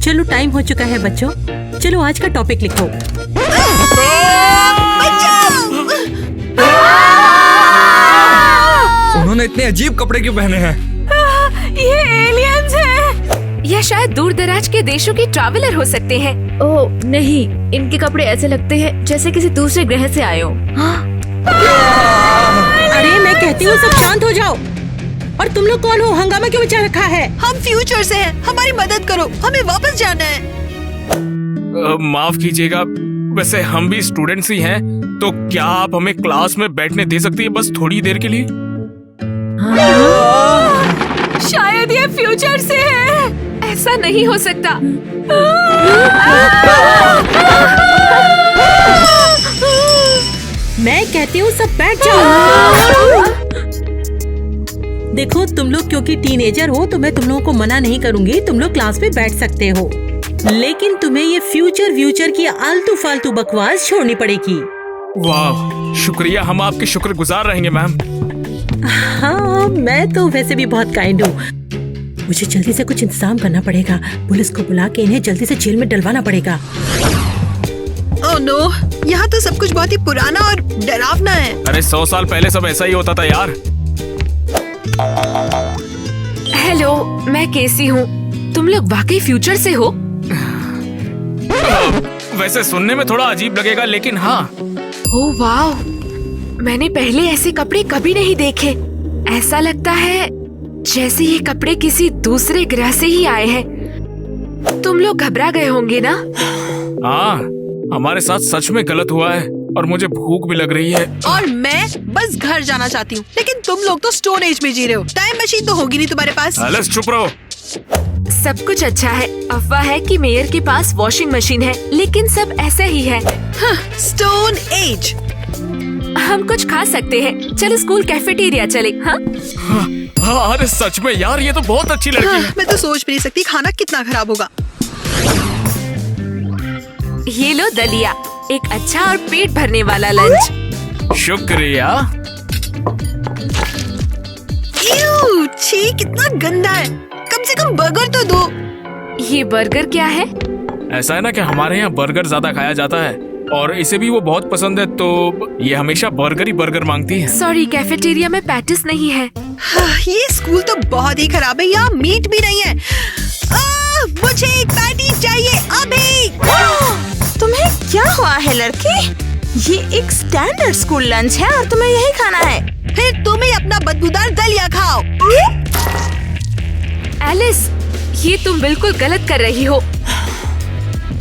चलो टाइम हो चुका है बच्चों, चलो आज का टॉपिक लिखो। उन्होंने इतने अजीब कपड़े क्यों पहने हैं? ये एलियंस है या शायद दूर दराज के देशों की ट्रैवलर हो सकते हैं। ओह नहीं, इनके कपड़े ऐसे लगते हैं जैसे किसी दूसरे ग्रह से आए हो। अरे मैं कहती हूँ सब शांत हो जाओ। और तुम लोग कौन हो? हंगामा क्यों मचा रखा है? हम फ्यूचर से हैं, हमारी मदद करो, हमें वापस जाना है। माफ कीजिएगा, वैसे हम भी स्टूडेंट्स ही हैं, तो क्या आप हमें क्लास में बैठने दे सकती है बस थोड़ी देर के लिए? शायद ये फ्यूचर से है, ऐसा नहीं हो सकता। मैं कहती हूँ सब बैठ जाओ। देखो तुम लोग क्योंकि टीनेजर हो तो मैं तुम लोगों को मना नहीं करूंगी, तुम लोग क्लास में बैठ सकते हो, लेकिन तुम्हें ये फ्यूचर की आलतू फालतू बकवास छोड़नी पड़ेगी। वाह, शुक्रिया, हम आपके शुक्रगुजार रहेंगे मैम। हाँ मैं तो वैसे भी बहुत काइंड हूँ। मुझे जल्दी से कुछ इंतजाम करना पड़ेगा, पुलिस को बुला के इन्हें जल्दी से जेल में डलवाना पड़ेगा। ओह नो, यहाँ तो सब कुछ बहुत ही पुराना और डरावना है। अरे 100 साल पहले सब ऐसा ही होता था यार। हेलो, मैं केसी हूँ। तुम लोग वाकई फ्यूचर से हो? वैसे सुनने में थोड़ा अजीब लगेगा, लेकिन हाँ। ओह वाह, मैंने पहले ऐसे कपड़े कभी नहीं देखे। ऐसा लगता है जैसे ये कपड़े किसी दूसरे ग्रह से ही आए हैं। तुम लोग घबरा गए होंगे ना? हाँ, हमारे साथ सच में गलत हुआ है और मुझे भूख भी लग रही है। और मैं बस घर जाना चाहती हूँ, लेकिन तुम लोग तो स्टोन एज में जी रहे हो। टाइम मशीन तो होगी नहीं तुम्हारे पास। एलिस चुप रहो। सब कुछ अच्छा है। अफवाह है कि मेयर के पास वॉशिंग मशीन है, लेकिन सब ऐसा ही है। Stone age. हम कुछ खा सकते हैं, चलो स्कूल कैफेटेरिया चले। हाँ हाँ, अरे सच में यार, ये तो बहुत अच्छी लड़की है। मैं तो सोच भी नहीं सकती खाना कितना खराब होगा। ये लो दलिया, एक अच्छा और पेट भरने वाला लंच। शुक्रिया। इउ, छी, कितना गंदा है। कम से कम बर्गर तो दो। ये बर्गर क्या है? ऐसा है ना कि हमारे यहाँ बर्गर ज्यादा खाया जाता है और इसे भी वो बहुत पसंद है, तो ये हमेशा बर्गर ही बर्गर मांगती है। सॉरी, कैफेटेरिया में पैटिस नहीं है। ये स्कूल तो बहुत ही खराब है, यहाँ मीट भी नहीं है। मुझे एक पैटी चाहिए अभी। तुम्हें क्या हुआ है लड़की? ये एक स्टैंडर्ड स्कूल लंच है और तुम्हें यही खाना है। फिर तुम ही अपना बदबूदार दलिया खाओ। एलिस, ये तुम बिल्कुल गलत कर रही हो।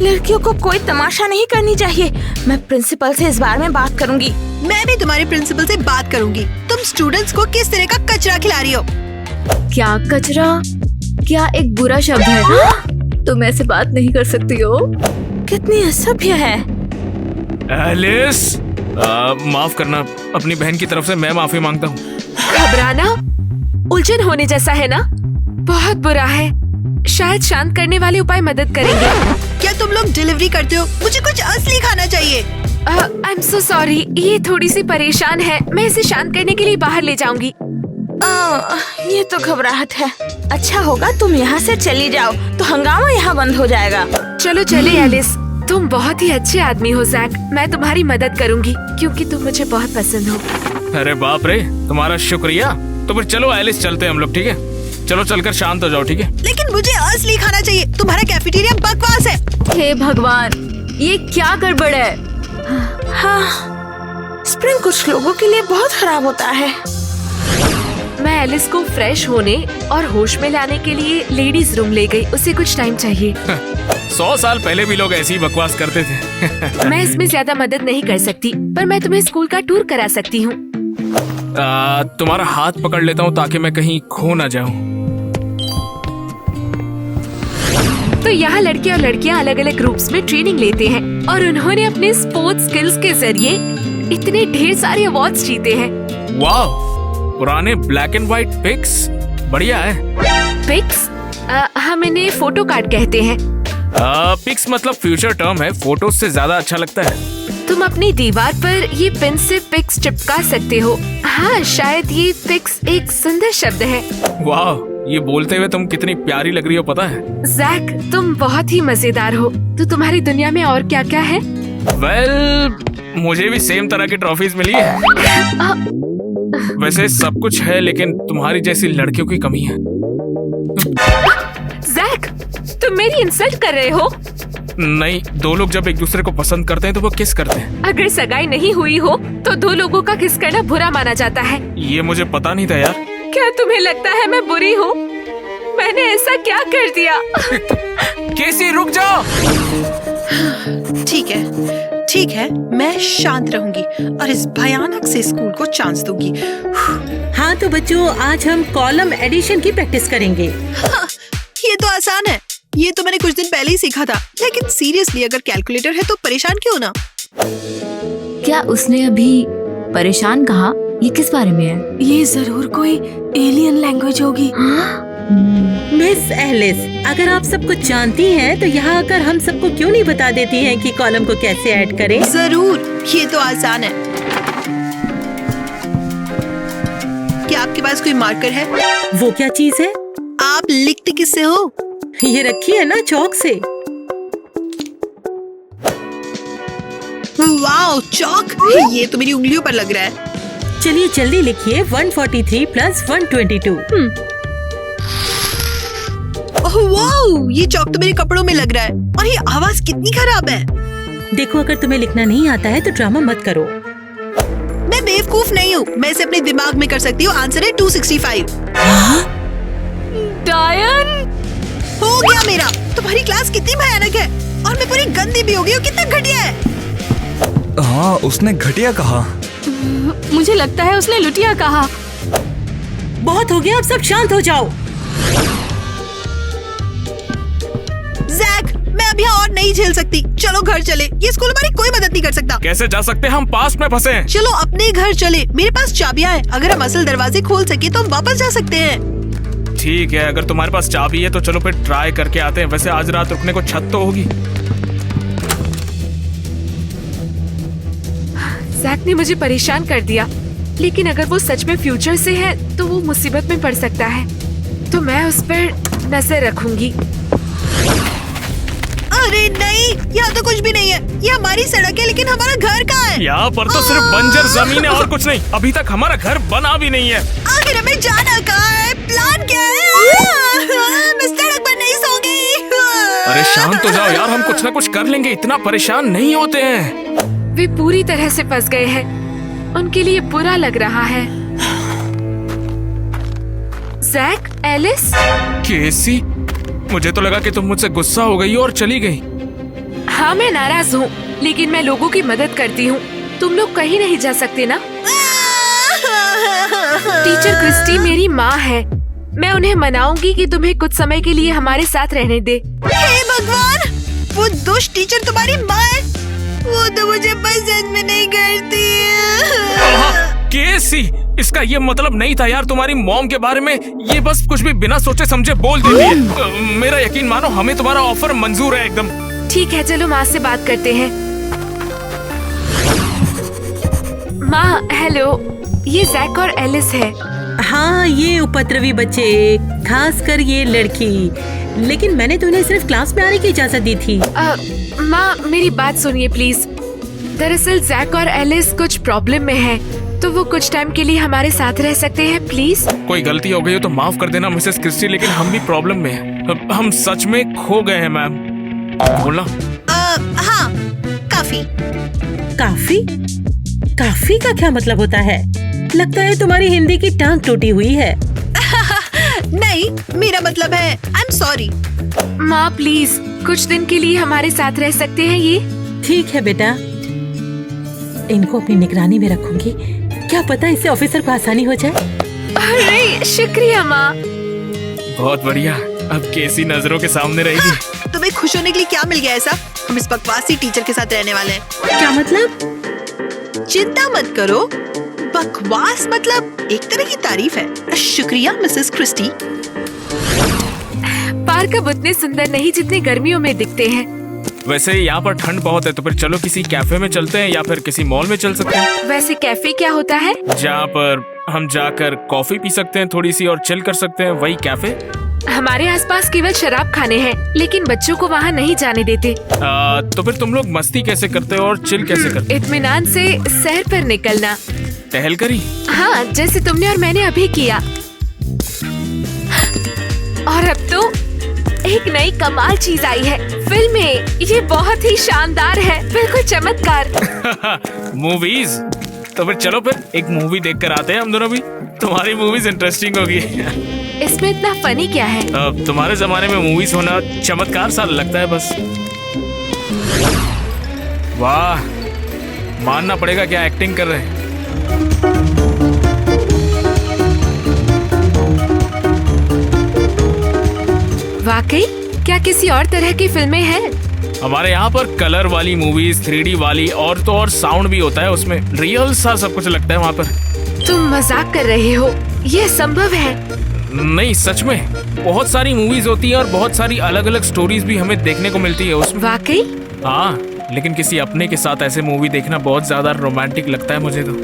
लड़कियों को कोई तमाशा नहीं करनी चाहिए। मैं प्रिंसिपल से इस बारे में बात करूंगी। मैं भी तुम्हारे प्रिंसिपल से बात करूंगी। तुम स्टूडेंट्स को किस तरह का कचरा खिला रही हो? क्या कचरा? क्या एक बुरा शब्द है? तुम ऐसे बात नहीं कर सकती हो। कितनी असभ्य है। एलिस, माफ करना, अपनी बहन की तरफ से मैं माफी मांगता हूँ। घबराना उलझन होने जैसा है ना? बहुत बुरा है। शायद शांत करने वाले उपाय मदद करेंगे। क्या तुम लोग डिलीवरी करते हो? मुझे कुछ असली खाना चाहिए। आई एम सो सॉरी, ये थोड़ी सी परेशान है। मैं इसे शांत करने के लिए बाहर ले जाऊंगी। ये तो घबराहट है। अच्छा होगा तुम यहाँ से चली जाओ, तो हंगामा यहाँ बंद हो जाएगा। चलो चले एलिस, तुम बहुत ही अच्छे आदमी हो जैक। मैं तुम्हारी मदद करूंगी क्योंकि तुम मुझे बहुत पसंद हो। अरे बाप रे, तुम्हारा शुक्रिया। तो फिर चलो एलिस, चलते हैं हम लोग, ठीक है? चलो चलकर शांत हो जाओ, ठीक है? लेकिन मुझे असली खाना चाहिए। तुम्हारा कैफेटेरिया बकवास है। हे भगवान, ये क्या गड़बड़ है? हाँ, स्प्रिंग कुछ लोगों के लिए बहुत खराब होता है। मैं एलिस को फ्रेश होने और होश में लाने के लिए लेडीज रूम ले गई। उसे कुछ टाइम चाहिए। 100 साल पहले भी लोग ऐसी ही बकवास करते थे। मैं इसमें ज्यादा मदद नहीं कर सकती, पर मैं तुम्हें स्कूल का टूर करा सकती हूँ। तुम्हारा हाथ पकड़ लेता हूँ ताकि मैं कहीं खो ना जाऊँ। तो यहाँ लड़के और लड़कियाँ अलग अलग ग्रुप्स में ट्रेनिंग लेते हैं और उन्होंने अपने स्पोर्ट्स स्किल्स के जरिए इतने ढेर सारे अवार्ड्स जीते हैं। वाह, पुराने ब्लैक एंड व्हाइट पिक्स, बढ़िया है। पिक्स? हम इन्हें फोटो कार्ड कहते हैं। पिक्स मतलब फ्यूचर टर्म है, फोटो से ज्यादा अच्छा लगता है। तुम अपनी दीवार पर ये पेन से पिक्स चिपका सकते हो। हाँ, शायद ये पिक्स एक सुंदर शब्द है। वाह, ये बोलते हुए तुम कितनी प्यारी लग रही हो पता है। जैक, तुम बहुत ही मजेदार हो। तो तुम्हारी दुनिया में और क्या क्या है? वेल, मुझे भी सेम तरह की ट्रॉफीज मिली है। वैसे सब कुछ है, लेकिन तुम्हारी जैसी लड़कियों की कमी है। जैक, तुम मेरी इंसल्ट कर रहे हो? नहीं, दो लोग जब एक दूसरे को पसंद करते हैं तो वो किस करते हैं। अगर सगाई नहीं हुई हो तो दो लोगों का किस करना बुरा माना जाता है। ये मुझे पता नहीं था यार। क्या तुम्हें लगता है मैं बुरी हूँ? मैंने ऐसा क्या कर दिया? केसी रुक जाओ। ठीक है, मैं शांत रहूंगी और इस भयानक से स्कूल को चांस दूंगी। हाँ तो बच्चों, आज हम कॉलम एडिशन की प्रैक्टिस करेंगे। हाँ, ये तो आसान है। ये तो मैंने कुछ दिन पहले ही सीखा था। लेकिन सीरियसली अगर कैलकुलेटर है तो परेशान क्यों ना? क्या उसने अभी परेशान कहा? ये किस बारे में है? ये जरूर कोई एलियन लैंग्वेज होगी। मिस एलिस, अगर आप सब कुछ जानती हैं तो यहाँ आकर हम सबको क्यों नहीं बता देती हैं कि कॉलम को कैसे ऐड करें? जरूर, ये तो आसान है। क्या आपके पास कोई मार्कर है? वो क्या चीज है? आप लिखते किससे हो? ये रखी है ना चौक से। वाओ, चौक! ये तो मेरी उंगलियों पर लग रहा है। चलिए जल्दी लिखिए 143 + 122। ओह वाओ, ये चौक तो मेरे कपड़ों में लग रहा है। और ये आवाज कितनी खराब है। देखो, अगर तुम्हें लिखना नहीं आता है तो ड्रामा मत करो। मैं बेवकूफ नहीं हूँ, मैं इसे अपने दिमाग में कर सकती हूँ। आंसर है 265। डायन, हो गया मेरा। तुम्हारी क्लास कितनी भयानक है और मैं पूरी गंदी भी हो गई हूँ। कितना घटिया है। हाँ, उसने घटिया कहा। मुझे लगता है उसने लुटिया कहा। बहुत हो गया, अब सब शांत हो जाओ। जैक, मैं अब यहाँ और नहीं झेल सकती। चलो घर चले। ये स्कूल हमारी कोई मदद नहीं कर सकता। कैसे जा सकते हैं? हम पास में फंसे हैं। चलो अपने घर चले। मेरे पास चाबियां हैं। अगर हम असल दरवाजे खोल सके तो हम वापस जा सकते हैं। ठीक है, अगर तुम्हारे पास चाबी है तो चलो फिर ट्राई करके आते हैं। वैसे आज रात रुकने को छत तो होगी। जैक ने मुझे परेशान कर दिया, लेकिन अगर वो सच में फ्यूचर से है तो वो मुसीबत में पड़ सकता है। तो मैं उस पर नजर रखूंगी। अरे नहीं, यहाँ तो कुछ भी नहीं है। ये हमारी सड़क है, लेकिन हमारा घर कहाँ है? यहाँ पर तो सिर्फ बंजर जमीन है और कुछ नहीं। अभी तक हमारा घर बना भी नहीं है। आखिर हमें जाना कहाँ है? प्लान क्या है? मैं सड़क पर नहीं सोऊंगी। अरे शांत हो जाओ यार, हम कुछ ना कुछ कर लेंगे। इतना परेशान नहीं होते हैं। वे पूरी तरह से फंस गए हैं। उनके लिए बुरा लग रहा है। जैक, एलिस, केसी, मुझे तो लगा कि तुम मुझसे गुस्सा हो गई और चली गई। हाँ मैं नाराज हूँ, लेकिन मैं लोगों की मदद करती हूँ। तुम लोग कहीं नहीं जा सकते ना? टीचर क्रिस्टी मेरी माँ है। मैं उन्हें मनाऊंगी कि तुम्हें कुछ समय के लिए हमारे साथ रहने दे। हे भगवान, वो दुष्ट टीचर तुम्हारी माँ है? वो तो मुझे पसंद में नहीं करती है। केसी, इसका ये मतलब नहीं था यार तुम्हारी मॉम के बारे में। ये बस कुछ भी बिना सोचे समझे बोल देती है। मेरा यकीन मानो, हमें तुम्हारा ऑफर मंजूर है एकदम। ठीक है, चलो माँ से बात करते हैं। माँ, हेलो, ये जैक और एलिस है। हाँ, ये उपद्रवी बच्चे, खासकर ये लड़की। लेकिन मैंने तो उन्हें सिर्फ क्लास में आने की इजाजत दी थी। माँ, मेरी बात सुनिए प्लीज। दरअसल जैक और एलिस कुछ प्रॉब्लम में है, तो वो कुछ टाइम के लिए हमारे साथ रह सकते हैं प्लीज। कोई गलती हो गई हो तो माफ कर देना मिसेस क्रिस्टी, लेकिन हम भी प्रॉब्लम में हैं। हम सच में खो गए हैं मैम। बोलना। हाँ, काफी। काफी? काफी का क्या मतलब होता है? लगता है तुम्हारी हिंदी की टांग टूटी हुई है। नहीं, मेरा मतलब है आई एम सॉरी। माँ प्लीज, कुछ दिन के लिए हमारे साथ रह सकते हैं ये? ठीक है बेटा, इनको अपनी निगरानी में रखूंगी। क्या पता इससे ऑफिसर को आसानी हो जाए। अरे शुक्रिया माँ। बहुत बढ़िया, अब केसी नजरों के सामने रहेगी। तुम्हें खुश होने के लिए क्या मिल गया ऐसा? हम इस बकवासी टीचर के साथ रहने वाले हैं। क्या मतलब? चिंता मत करो, बकवास मतलब एक तरह की तारीफ है। शुक्रिया मिसेस क्रिस्टी। पार्क अब उतने सुंदर नहीं जितने गर्मियों में दिखते हैं। वैसे यहाँ पर ठंड बहुत है, तो फिर चलो किसी कैफे में चलते हैं या फिर किसी मॉल में चल सकते हैं। वैसे कैफे क्या होता है? जहाँ पर हम जाकर कॉफी पी सकते हैं थोड़ी सी और चिल कर सकते हैं, वही कैफे। हमारे आसपास केवल शराब खाने हैं, लेकिन बच्चों को वहाँ नहीं जाने देते। तो फिर तुम लोग मस्ती कैसे करते हो और चिल कैसे करते इत्मीनान से सैर पर निकलना। हो? टहल करी? हाँ, जैसे तुमने और मैंने अभी किया। और अब तो एक नई कमाल चीज आई है फिल्में। ये बहुत ही शानदार है, बिल्कुल चमत्कार। मूवीज? तो फिर चलो फिर एक मूवी देख कर आते हैं हम दोनों भी। तुम्हारी मूवीज इंटरेस्टिंग होगी। इसमें इतना फनी क्या है? तुम्हारे जमाने में मूवीज होना चमत्कार सा लगता है बस। वाह, मानना पड़ेगा क्या एक्टिंग कर रहे हैं। वाकई? क्या किसी और तरह की फिल्में हैं? हमारे यहाँ पर कलर वाली मूवीज, 3D वाली, और तो और साउंड भी होता है उसमें। रियल सा सब कुछ लगता है वहाँ पर। तुम मजाक कर रहे हो? ये संभव है? नहीं, सच में बहुत सारी मूवीज होती है और बहुत सारी अलग अलग स्टोरीज भी हमें देखने को मिलती है उसमें। वाकई? हाँ, लेकिन किसी अपने के साथ ऐसे मूवी देखना बहुत ज्यादा रोमांटिक लगता है मुझे तो।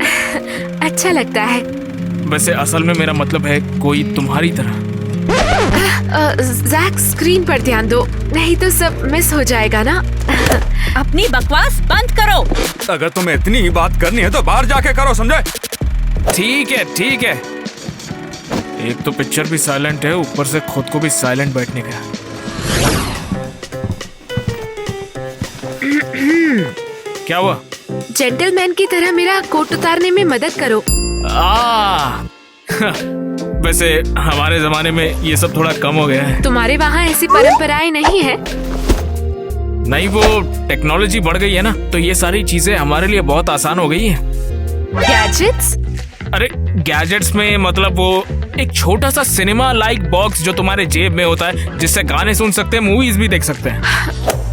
अच्छा लगता है। वैसे असल में मेरा मतलब है कोई तुम्हारी तरह। जैक, स्क्रीन पर ध्यान दो, नहीं तो सब मिस हो जाएगा ना। अपनी बकवास बंद करो। अगर तुम्हें इतनी ही बात करनी है तो बाहर जाके करो, समझे? ठीक है, ठीक है। एक तो पिक्चर भी साइलेंट है, ऊपर से खुद को भी साइलेंट बैठने का। क्या हुआ? जेंटलमैन की तरह मेरा कोट उतारने में मदद करो। वैसे हमारे जमाने में ये सब थोड़ा कम हो गया है। तुम्हारे वहाँ ऐसी परंपराएं नहीं है? नहीं, वो टेक्नोलॉजी बढ़ गई है ना, तो ये सारी चीजें हमारे लिए बहुत आसान हो गई है। गैजेट्स? अरे गैजेट्स में मतलब वो एक छोटा सा सिनेमा लाइक बॉक्स जो तुम्हारे जेब में होता है, जिससे गाने सुन सकते हैं, मूवीज भी देख सकते हैं।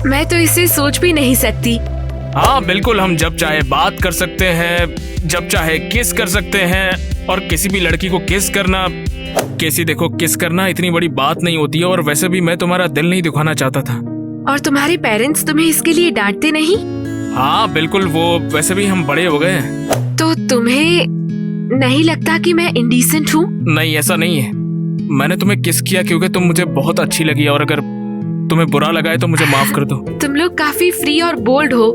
मैं तो इसे सोच भी नहीं सकती। हाँ बिल्कुल, हम जब चाहे बात कर सकते हैं, जब चाहे किस कर सकते हैं, और किसी भी लड़की को किस करना, कैसी देखो किस करना इतनी बड़ी बात नहीं होती है। और वैसे भी मैं तुम्हारा दिल नहीं दुखाना चाहता था। और तुम्हारे पेरेंट्स तुम्हें इसके लिए डांटते नहीं? हाँ बिल्कुल, वो वैसे भी हम बड़े हो गए हैं। तो तुम्हें नहीं लगता कि मैं इंडिसेंट हूँ? नहीं, ऐसा नहीं है। मैंने तुम्हें किस किया क्योंकि तुम मुझे बहुत अच्छी लगी, और अगर तुम्हें बुरा लगा है तो मुझे माफ कर दो। तुम लोग काफी फ्री और बोल्ड हो।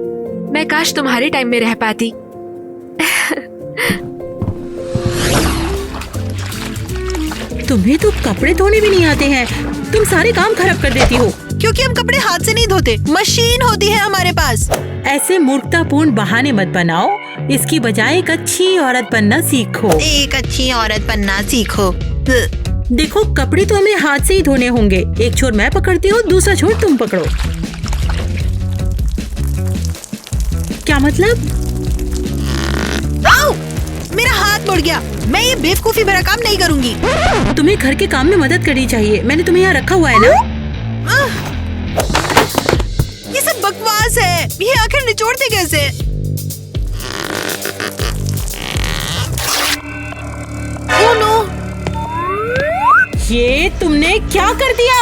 मैं काश तुम्हारे टाइम में रह पाती। तुम्हें तो कपड़े धोने भी नहीं आते हैं, तुम सारे काम खराब कर देती हो। क्योंकि हम कपड़े हाथ से नहीं धोते, मशीन होती है हमारे पास। ऐसे मूर्खतापूर्ण बहाने मत बनाओ, इसकी बजाय एक अच्छी औरत बनना सीखो। एक अच्छी औरत बनना सीखो। देखो, कपड़े तो हमें हाथ से ही धोने होंगे। एक छोर मैं पकड़ती हूँ, दूसरा छोर तुम पकड़ो। क्या मतलब? आओ! मेरा हाथ मुड़ गया। मैं ये बेवकूफी भरा काम नहीं करूंगी। तुम्हें घर के काम में मदद करनी चाहिए। मैंने तुम्हें यहाँ रखा हुआ है ना। ये सब बकवास है। ये आखिर निचोड़ते कैसे? Oh no! ये तुमने क्या कर दिया?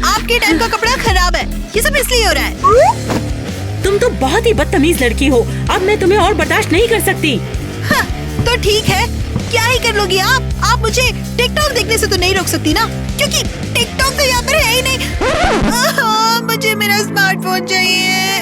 आपके टाइम का कपड़ा खराब है। ये सब इसलिए हो रहा है। तुम तो बहुत ही बदतमीज लड़की हो। अब मैं तुम्हें और बर्दाश्त नहीं कर सकती। हाँ, तो ठीक है, क्या ही कर लोगी आप मुझे टिकटॉक देखने से तो नहीं रोक सकती ना, क्योंकि टिकटॉक तो यहाँ पर है ही नहीं। मुझे मेरा स्मार्टफोन चाहिए।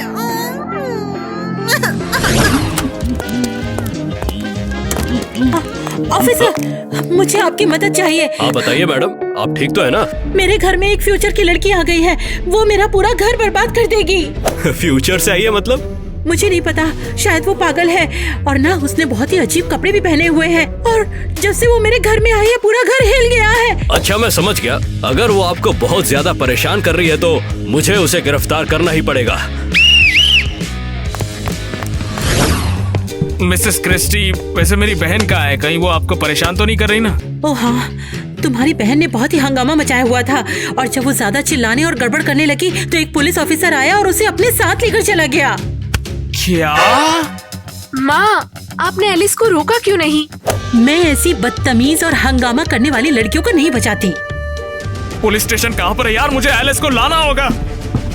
ऑफिसर, मुझे आपकी मदद चाहिए। हाँ बताइए मैडम, आप ठीक तो है ना? मेरे घर में एक फ्यूचर की लड़की आ गई है। वो मेरा पूरा घर बर्बाद कर देगी। फ्यूचर से आई है मतलब? मुझे नहीं पता, शायद वो पागल है। और ना, उसने बहुत ही अजीब कपड़े भी पहने हुए हैं। और जब से वो मेरे घर में आई है, पूरा घर हिल गया है। अच्छा, मैं समझ गया। अगर वो आपको बहुत ज्यादा परेशान कर रही है तो मुझे उसे गिरफ्तार करना ही पड़ेगा। मिसेस क्रिस्टी, वैसे मेरी बहन कहाँ है? कहीं वो आपको परेशान तो नहीं कर रही ना? ओह हाँ, तुम्हारी बहन ने बहुत ही हंगामा मचाया हुआ था। और जब वो ज्यादा चिल्लाने और गड़बड़ करने लगी तो एक पुलिस ऑफिसर आया और उसे अपने साथ लेकर चला गया। क्या? माँ, आपने एलिस को रोका क्यों नहीं? मैं ऐसी बदतमीज और हंगामा करने वाली लड़कियों को नहीं बचाती। पुलिस स्टेशन कहाँ पर है यार? मुझे एलिस को लाना होगा।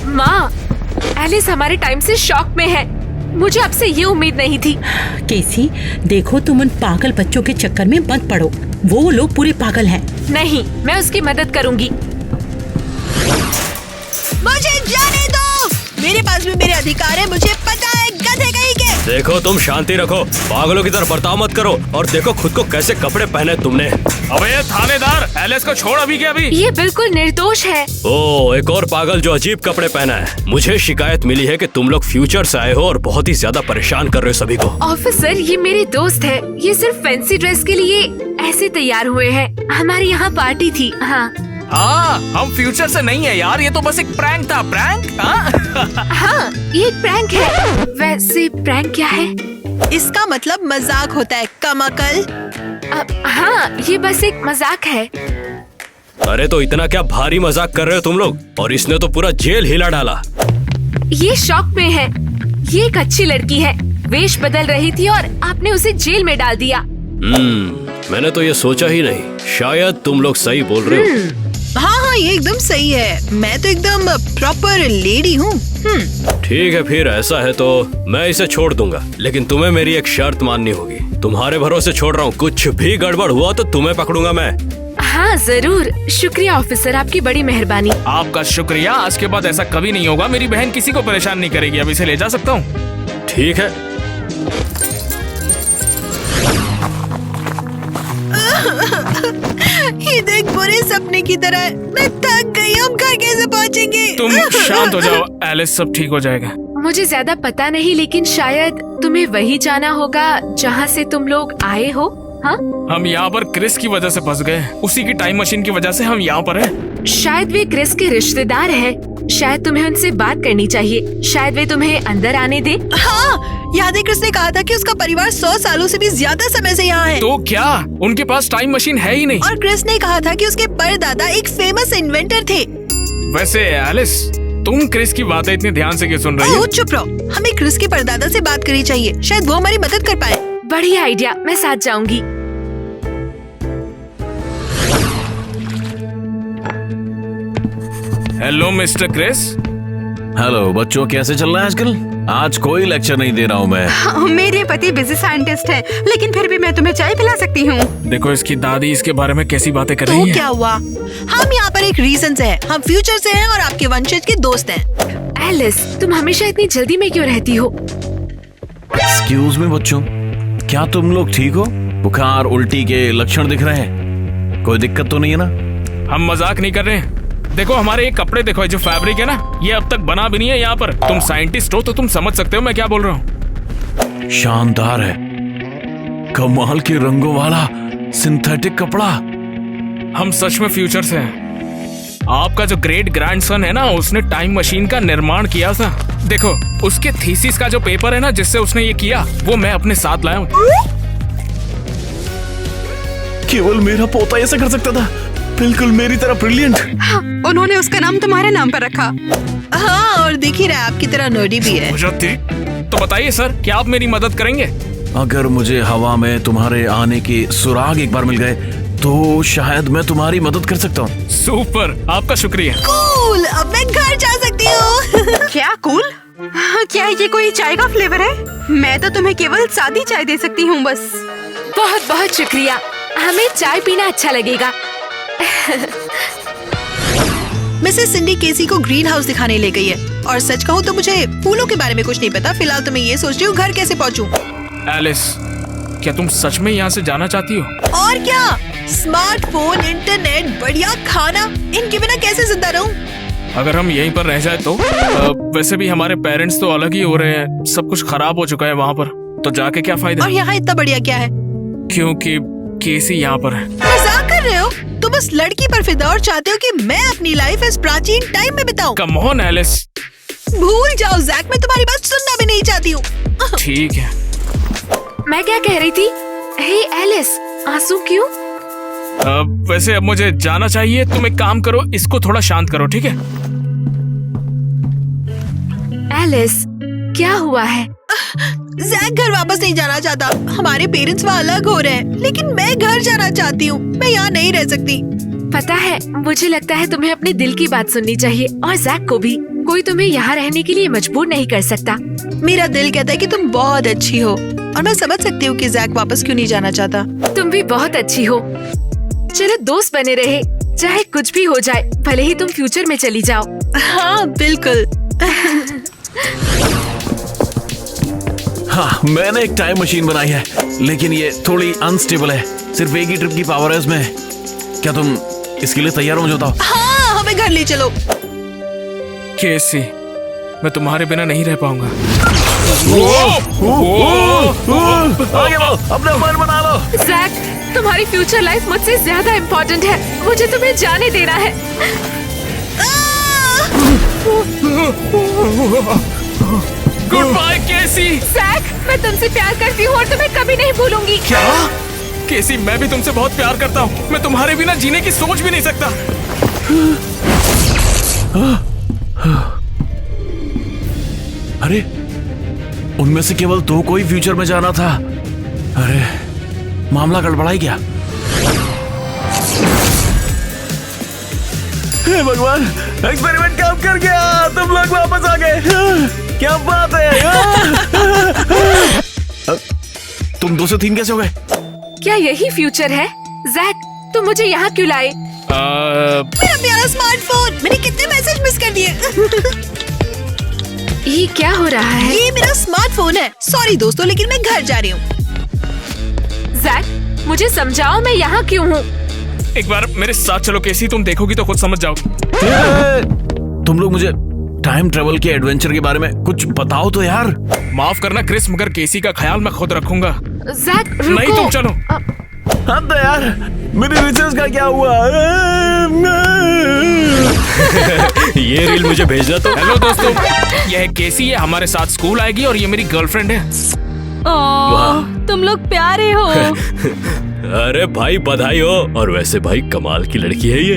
माँ, एलिस हमारे टाइम से शॉक में है। मुझे आपसे ये उम्मीद नहीं थी। केसी, देखो तुम उन पागल बच्चों के चक्कर में मत पड़ो। वो लोग पूरे पागल हैं। नहीं, मैं उसकी मदद करूंगी। मुझे जाने दो, मेरे पास भी मेरे अधिकार है, मुझे पता है गधे कहीं के। देखो तुम शांति रखो, पागलों की तरह बर्ताव मत करो और देखो खुद को कैसे कपड़े पहने तुमने। अबे ये थानेदार, एलिस को छोड़ अभी के अभी। ये बिल्कुल निर्दोष है। ओ, एक और पागल जो अजीब कपड़े पहना है। मुझे शिकायत मिली है कि तुम लोग फ्यूचर से आए हो और बहुत ही ज्यादा परेशान कर रहे हो सभी को। ऑफिसर, ये मेरे दोस्त है। ये सिर्फ फैंसी ड्रेस के लिए ऐसे तैयार हुए हैं। हमारे यहाँ पार्टी थी। हाँ हाँ, हम फ्यूचर से नहीं है यार, ये तो बस एक प्रैंक था। प्रैंक? हाँ, ये एक प्रैंक है। वैसे प्रैंक क्या है? इसका मतलब मजाक होता है, कमाकल। हाँ, ये बस एक मजाक है। अरे तो इतना क्या भारी मजाक कर रहे हो तुम लोग? और इसने तो पूरा जेल हिला डाला। ये शौक में है। ये एक अच्छी लड़की है, वेश बदल रही थी और आपने उसे जेल में डाल दिया। मैंने तो ये सोचा ही नहीं। शायद तुम लोग सही बोल रहे हो। हाँ, ये एकदम सही है। मैं तो एकदम प्रॉपर लेडी हूँ। ठीक है, फिर ऐसा है तो मैं इसे छोड़ दूंगा, लेकिन तुम्हें मेरी एक शर्त माननी होगी। तुम्हारे भरोसे छोड़ रहा हूँ, कुछ भी गड़बड़ हुआ तो तुम्हें पकड़ूंगा मैं। हाँ जरूर, शुक्रिया ऑफिसर, आपकी बड़ी मेहरबानी। आपका शुक्रिया। आज के बाद ऐसा कभी नहीं होगा। मेरी बहन किसी को परेशान नहीं करेगी। अब इसे ले जा सकता हूँ? ठीक है। ये देख, बुरे सपने की तरह है। मैं थक गई, हम घर कैसे पहुँचेंगे? तुम शांत हो जाओ एलिस, सब ठीक हो जाएगा। मुझे ज्यादा पता नहीं, लेकिन शायद तुम्हें वही जाना होगा जहाँ से तुम लोग आए हो। हाँ, हम यहाँ पर क्रिस की वजह से फंस गए। उसी की टाइम मशीन की वजह से हम यहाँ पर हैं। शायद वे क्रिस के रिश्तेदार हैं। शायद तुम्हें उनसे बात करनी चाहिए। शायद वे तुम्हें अंदर आने दे। हाँ, याद है क्रिस ने कहा था कि उसका परिवार 100 सालों से भी ज्यादा समय से यहाँ है। तो क्या उनके पास टाइम मशीन है ही नहीं? और क्रिस ने कहा था कि उसके परदादा एक फेमस इन्वेंटर थे। वैसे एलिस, तुम क्रिस की बातें इतने ध्यान से क्यों सुन रही हो? चुप रहो, हमें क्रिस के परदादा से बात करनी चाहिए। शायद वो हमारी मदद कर पाए। बढ़िया आइडिया, मैं साथ जाऊंगी। Hello mister Chris. हेलो बच्चों, कैसे चल रहा है आजकल? आज कोई लेक्चर नहीं दे रहा हूँ मैं। मेरे पति बिजी साइंटिस्ट है, लेकिन फिर भी मैं तुम्हें चाय पिला सकती हूँ। देखो इसकी दादी इसके बारे में कैसी बातें कर तो रही है। क्या हुआ? हम यहाँ पर एक रीजन से हैं। हम फ्यूचर से हैं और आपके वंशज के दोस्त हैं। एलिस, तुम हमेशा इतनी जल्दी में क्यों रहती हो? एक्सक्यूज मी बच्चों, क्या तुम लोग ठीक हो? बुखार उल्टी के लक्षण दिख रहे हैं? कोई दिक्कत तो नहीं है ना? हम मजाक नहीं कर रहे हैं। देखो हमारे ये कपड़े देखो, जो फैब्रिक है ना, ये अब तक बना भी नहीं है यहाँ पर। तुम साइंटिस्ट हो तो तुम समझ सकते हो मैं क्या बोल रहा हूँ। शानदार है, कमाल के रंगों वाला सिंथेटिक कपड़ा। हम सच में फ्यूचर से हैं। आपका जो ग्रेट ग्रैंडसन है ना, उसने टाइम मशीन का निर्माण किया था। देखो उसके थीसिस का जो पेपर है ना, जिससे उसने ये किया, वो मैं अपने साथ लाया हूँ। केवल मेरा पोता ऐसा कर सकता था, बिल्कुल मेरी तरह ब्रिलियंट। हाँ, उन्होंने उसका नाम तुम्हारे नाम पर रखा। हाँ, और देख ही रहा है आपकी तरह नर्डी भी है। तो बताइए सर, क्या आप मेरी मदद करेंगे? अगर मुझे हवा में तुम्हारे आने के सुराग एक बार मिल गए तो शायद मैं तुम्हारी मदद कर सकता हूँ। सुपर, आपका शुक्रिया। कूल, अब मैं घर जा सकती हूँ। क्या कूल? क्या ये कोई चाय का फ्लेवर है? मैं तो तुम्हें केवल सादी चाय दे सकती हूँ बस। बहुत बहुत शुक्रिया, हमें चाय पीना अच्छा लगेगा। मिसेस सिंडी केसी को ग्रीन हाउस दिखाने ले गई है। और सच कहूँ तो मुझे फूलों के बारे में कुछ नहीं पता। फिलहाल तो मैं ये सोच रही हूँ घर कैसे पहुँचूं। एलिस, क्या तुम सच में यहाँ से जाना चाहती हो? और क्या, स्मार्टफोन, इंटरनेट, बढ़िया खाना, इनके बिना कैसे जिंदा रहूं? अगर हम यहीं पर रह जाए तो? वैसे भी हमारे पेरेंट्स तो अलग ही हो रहे हैं। सब कुछ खराब हो चुका है वहाँ पर, तो जाके क्या फायदा? और यहाँ इतना बढ़िया क्या है? क्योंकि केसी यहाँ पर है। मजाक कर रहे हो? तुम उस लड़की पर फिदा और चाहते हो कि मैं अपनी लाइफ इस प्राचीन टाइम में बिताऊं? Come on Alice. भूल जाओ जैक, मैं तुम्हारी बात सुनना भी नहीं चाहती हूँ। ठीक है। मैं क्या कह रही थी? हे एलिस, आंसू क्यों? वैसे अब मुझे जाना चाहिए। तुम एक काम करो, इसको थोड़ा शांत करो, ठीक है? एलिस, क्या हुआ है? जैक घर वापस नहीं जाना चाहता। हमारे पेरेंट्स वहाँ अलग हो रहे हैं, लेकिन मैं घर जाना चाहती हूँ। मैं यहाँ नहीं रह सकती। पता है, मुझे लगता है तुम्हें अपने दिल की बात सुननी चाहिए, और जैक को भी। कोई तुम्हें यहाँ रहने के लिए मजबूर नहीं कर सकता। मेरा दिल कहता है कि तुम बहुत अच्छी हो और मैं समझ सकती हूँ कि जैक वापस क्यों नहीं जाना चाहता। तुम भी बहुत अच्छी हो। चलो दोस्त बने रहे, चाहे कुछ भी हो जाए, भले ही तुम फ्यूचर में चली जाओ। हाँ बिल्कुल। हाँ, मैंने एक टाइम मशीन बनाई है, लेकिन ये थोड़ी अनस्टेबल है। सिर्फ एक ही ट्रिप की पावर है इसमें। क्या तुम इसके लिए तैयार हो जाता? हाँ, हमें घर ले चलो। केसी, मैं तुम्हारे बिना नहीं रह पाऊंगा। आगे बढ़ो, अपना मन बना लो। जैक, तुम्हारी फ्यूचर लाइफ मुझसे ज्यादा इम्पोर्टेंट है। मुझे तुम्हें जाने देना है। Good by KC. जैक, मैं तुमसे प्यार करती हूँ और तुम्हें कभी नहीं भूलूंगी। क्या? केसी, मैं भी तुमसे बहुत प्यार करता हूँ। मैं तुम्हारे बिना जीने की सोच भी नहीं सकता। अरे, उनमें से केवल दो को ही फ्यूचर में जाना था। अरे, मामला गड़बड़ा ही गया। हे भगवान, एक्सपेरिमेंट काम कर गया। तुम लोग वापस आ गए। क्या बात है? तुम 2 से 3 कैसे हो गए? क्या यही फ्यूचर है? जैक, तुम मुझे यहाँ क्यों लाए? मेरा प्यारा स्मार्टफोन, मैंने कितने मैसेज मिस कर दिए। ये क्या हो रहा है? ये मेरा स्मार्टफोन है। सॉरी दोस्तों, लेकिन मैं घर जा रही हूँ। जैक, मुझे समझाओ मैं यहाँ क्यों हूँ? एक बार मेरे साथ चलो केसी, तुम देखोगी तो खुद समझ जाओगी। तुम लोग मुझे टाइम ट्रेवल के एडवेंचर के बारे में कुछ बताओ तो यार। माफ करना क्रिस, मगर केसी का ख्याल मैं खुद रखूंगा। जैक, रुको। नहीं, तुम चलो। हाँ तो यार, मेरी रिसर्च का क्या हुआ? ये रील मुझे भेजना तो। हेलो दोस्तों, यह है केसी, ये हमारे साथ स्कूल आएगी और ये मेरी गर्लफ्रेंड है। तुम लोग प्यारे हो। अरे भाई बधाई हो। और वैसे भाई कमाल की लड़की है ये।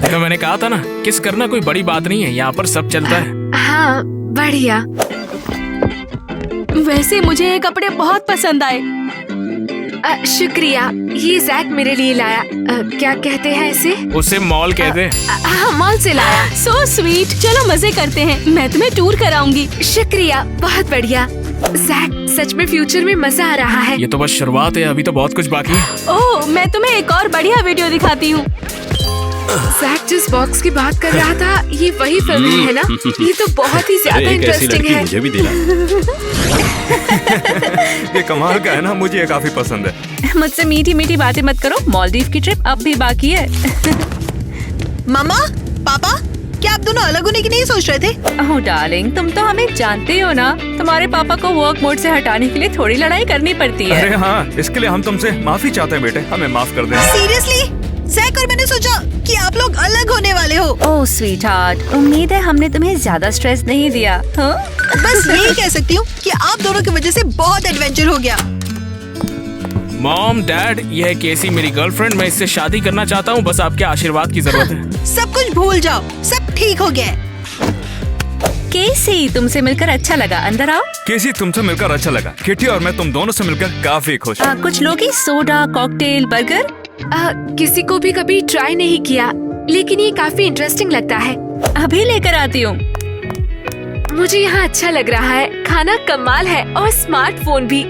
तो मैंने कहा था ना, किस करना कोई बड़ी बात नहीं है, यहाँ पर सब चलता है। हाँ, बढ़िया। वैसे मुझे ये कपड़े बहुत पसंद आए। शुक्रिया, ये जैक मेरे लिए लाया। क्या कहते हैं इसे? उसे मॉल कहते हैं। हाँ, मॉल से लाया। So sweet. चलो मजे करते हैं, मैं तुम्हें टूर कराऊंगी। शुक्रिया, बहुत बढ़िया। जैक, सच में फ्यूचर में मजा आ रहा है। ये तो बस शुरुआत है, अभी तो बहुत कुछ बाकी है। ओह, मैं तुम्हें एक और बढ़िया वीडियो दिखाती हूँ। जैक जिस बॉक्स की बात कर रहा था, ये वही फिल्म है ना? ये तो बहुत ही ज्यादा एक ऐसी इंटरेस्टिंग लड़की है। मुझे भी दिला। ये कमाल का है ना, मुझे ये काफी पसंद है। मुझसे मीठी मीठी बातें मत करो, मालदीव की ट्रिप अब भी बाकी है। मामा, पापा, क्या आप दोनों अलग होने की नहीं सोच रहे थे? ओह डार्लिंग, तुम तो हमें जानते हो ना, तुम्हारे पापा को वर्क मोड से हटाने के लिए थोड़ी लड़ाई करनी पड़ती है। अरे हाँ, इसके लिए हम तुमसे माफी चाहते हैं बेटे, हमें माफ कर देना। सीरियसली? जैक और मैंने सोचा कि आप लोग अलग होने वाले हो। ओह स्वीटहार्ट, उम्मीद है हमने तुम्हें ज्यादा स्ट्रेस नहीं दिया। हाँ? बस यही कह सकती हूँ कि आप दोनों की वजह से बहुत एडवेंचर हो गया। मॉम, डैड, यह है केसी, मेरी गर्लफ्रेंड। मैं इससे शादी करना चाहता हूँ, बस आपके आशीर्वाद की जरूरत है। सब कुछ भूल जाओ, सब ठीक हो गया है। केसी, तुमसे मिलकर अच्छा लगा, अंदर आओ। केसी, तुमसे मिलकर अच्छा लगा। किटी और मैं तुम दोनों से मिलकर काफी खुश हूँ। कुछ लोग ही सोडा, कॉकटेल, बर्गर। किसी को भी कभी ट्राई नहीं किया, लेकिन ये काफी इंटरेस्टिंग लगता है। अभी लेकर आती हूँ। मुझे यहाँ अच्छा लग रहा है, खाना कमाल है और स्मार्टफोन भी,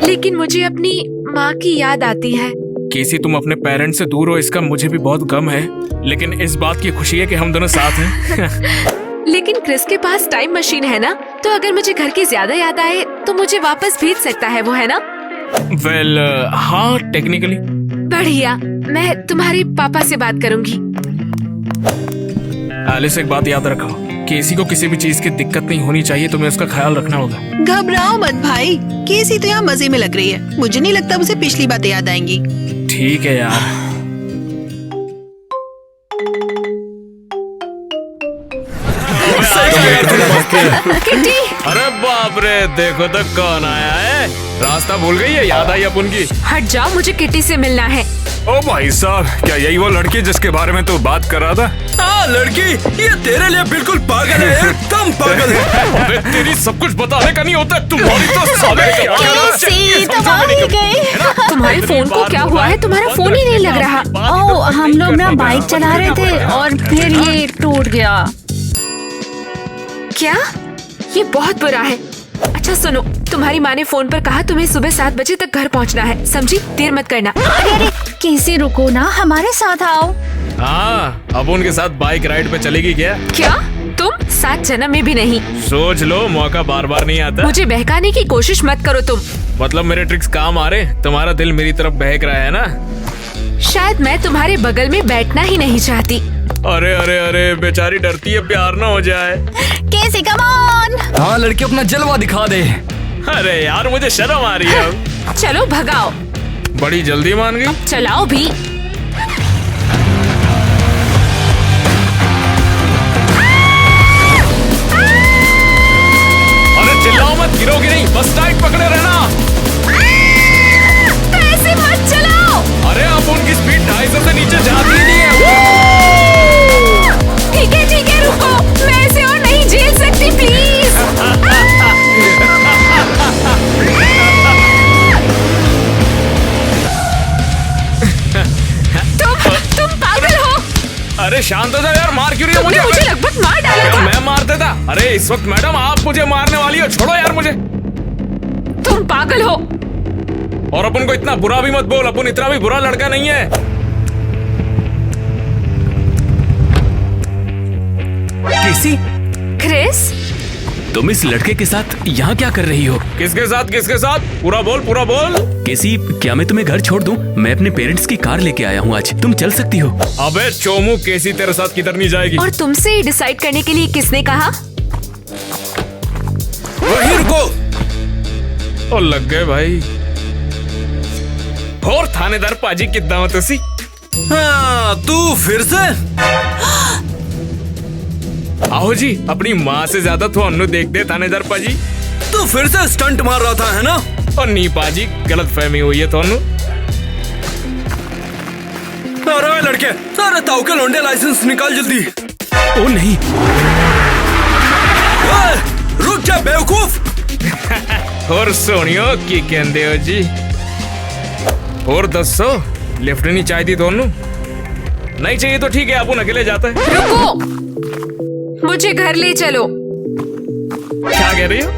लेकिन मुझे अपनी माँ की याद आती है। केसी, तुम अपने पेरेंट्स से दूर हो, इसका मुझे भी बहुत गम है, लेकिन इस बात की खुशी है कि हम दोनों साथ हैं। लेकिन क्रिस के पास टाइम मशीन है ना, तो अगर मुझे घर की ज्यादा याद आए तो मुझे वापस भेज सकता है वो, है ना? वेल, हाँ, टेक्निकली। बढ़िया, मैं तुम्हारे पापा से बात करूंगी। एलिस, एक बात याद रखो, केसी को किसी भी चीज की दिक्कत नहीं होनी चाहिए, तुम्हें उसका ख्याल रखना होगा। घबराओ मत भाई, केसी तो यहाँ मजे में लग रही है। मुझे नहीं लगता उसे पिछली बातें याद आएंगी। ठीक है यार। किटी, अरे बाप रे, देखो तो कौन आया है। रास्ता भूल गई है, याद आई अपन की। हट जाओ, मुझे किटी से मिलना है। ओ भाई साहब, क्या यही वो लड़की जिसके बारे में तू बात कर रहा था? हाँ लड़की, ये तेरे लिए बिल्कुल पागल है, एकदम पागल है। अबे तेरी सब कुछ बताने का नहीं होता, तुम्हारी तो साले का। केसी, तुम आ ही गए। तुम्हारे फोन को क्या हुआ है? तुम्हारा फोन ही नहीं लग रहा। ओह, हम लोग ना बाइक चला रहे थे और फिर ये टूट गया। क्या? ये बहुत बुरा है। अच्छा सुनो, तुम्हारी माँ ने फोन पर कहा तुम्हें सुबह 7 बजे तक घर पहुँचना है, समझी? देर मत करना। अरे कैसे रुको ना, हमारे साथ आओ। हाँ, अब उनके साथ बाइक राइड पे चलेगी क्या? क्या? तुम 7 जन्म में भी नहीं। सोच लो, मौका बार बार नहीं आता। मुझे बहकाने की कोशिश मत करो तुम। मतलब मेरे ट्रिक्स काम आ रहे? तुम्हारा दिल मेरी तरफ बहक रहा है ना? शायद मैं तुम्हारे बगल में बैठना ही नहीं चाहती। अरे अरे अरे, बेचारी डरती है प्यार ना हो जाए। कैसे, कम ऑन। हाँ लड़की अपना जलवा दिखा दे। अरे यार, मुझे शर्म आ रही है अब। चलो भगाओ। बड़ी जल्दी मान गई। चलाओ भी। अरे चिल्लाओ मत, गिरोगी नहीं, बस टाइट पकड़े रहना। ऐसे मत चलाओ। अरे अब उनकी स्पीड 250 से नीचे जाती ही नहीं है। ठीक है, रुको। मैं ऐसे और नहीं झेल सकती, प्लीज। तुम पागल हो। अरे शांत हो जा यार, मार क्यों रही है तुमने मुझे लगभग मार डाला था। मैं मार देता? अरे इस वक्त मैडम आप मुझे मारने वाली हो, छोड़ो यार मुझे। तुम पागल हो। और अपन को इतना बुरा भी मत बोल, अपन इतना भी बुरा लड़का नहीं है। केसी, क्रिस, तुम इस लड़के के साथ यहाँ क्या कर रही हो? किसके साथ? किसके साथ? पूरा बोल, पूरा बोल। केसी, क्या मैं तुम्हें घर छोड़ दूं? मैं अपने पेरेंट्स की कार लेके आया हूँ आज, तुम चल सकती हो। अबे चोमू, केसी तेरे साथ किधर नहीं जाएगी। और तुमसे डिसाइड करने के लिए किसने कहा? वहीं रुको। और लग गए भाई। और थानेदार पाजी कितना हो तुसी? हाँ, तू फिर से? आओ जी, अपनी माँ से ज्यादा तो देखते थानेदार पाजी। तू फिर से स्टंट मार रहा था, है ना? और नी पाजी, गलत फहमी हुई है थानू। अरे लड़के, सारे ताऊ के लोंडे लाइसेंस निकाल जल्दी। ओ नहीं। रुक जा बेवकूफ। और सोनियो की कहते हो जी? और 10 लिफ्ट नहीं चाहिए थानू? नहीं चाहिए तो ठीक है, अपन अकेले जाते हैं। रुको, मुझे घर ले चलो। क्या कह रही हो?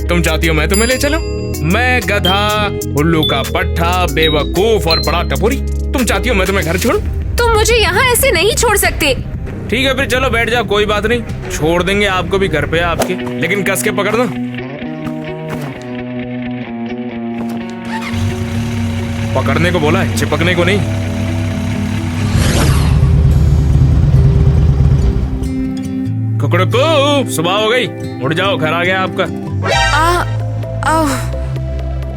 तुम चाहती हो मैं तुम्हें ले चलूं? मैं गधा, उल्लू का पट्टा, बेवकूफ और बड़ा टपोरी। तुम चाहती हो मैं तुम्हें घर छोड़ूं? तुम मुझे यहाँ ऐसे नहीं छोड़ सकते। ठीक है फिर चलो बैठ जाओ, कोई बात नहीं, छोड़ देंगे आपको भी घर पे आपके, लेकिन कस के पकड़ दो। पकड़ने को बोला है, चिपकने को नहीं। कुकड़ो को सुबह हो गई, उठ जाओ, घर आ गया आपका।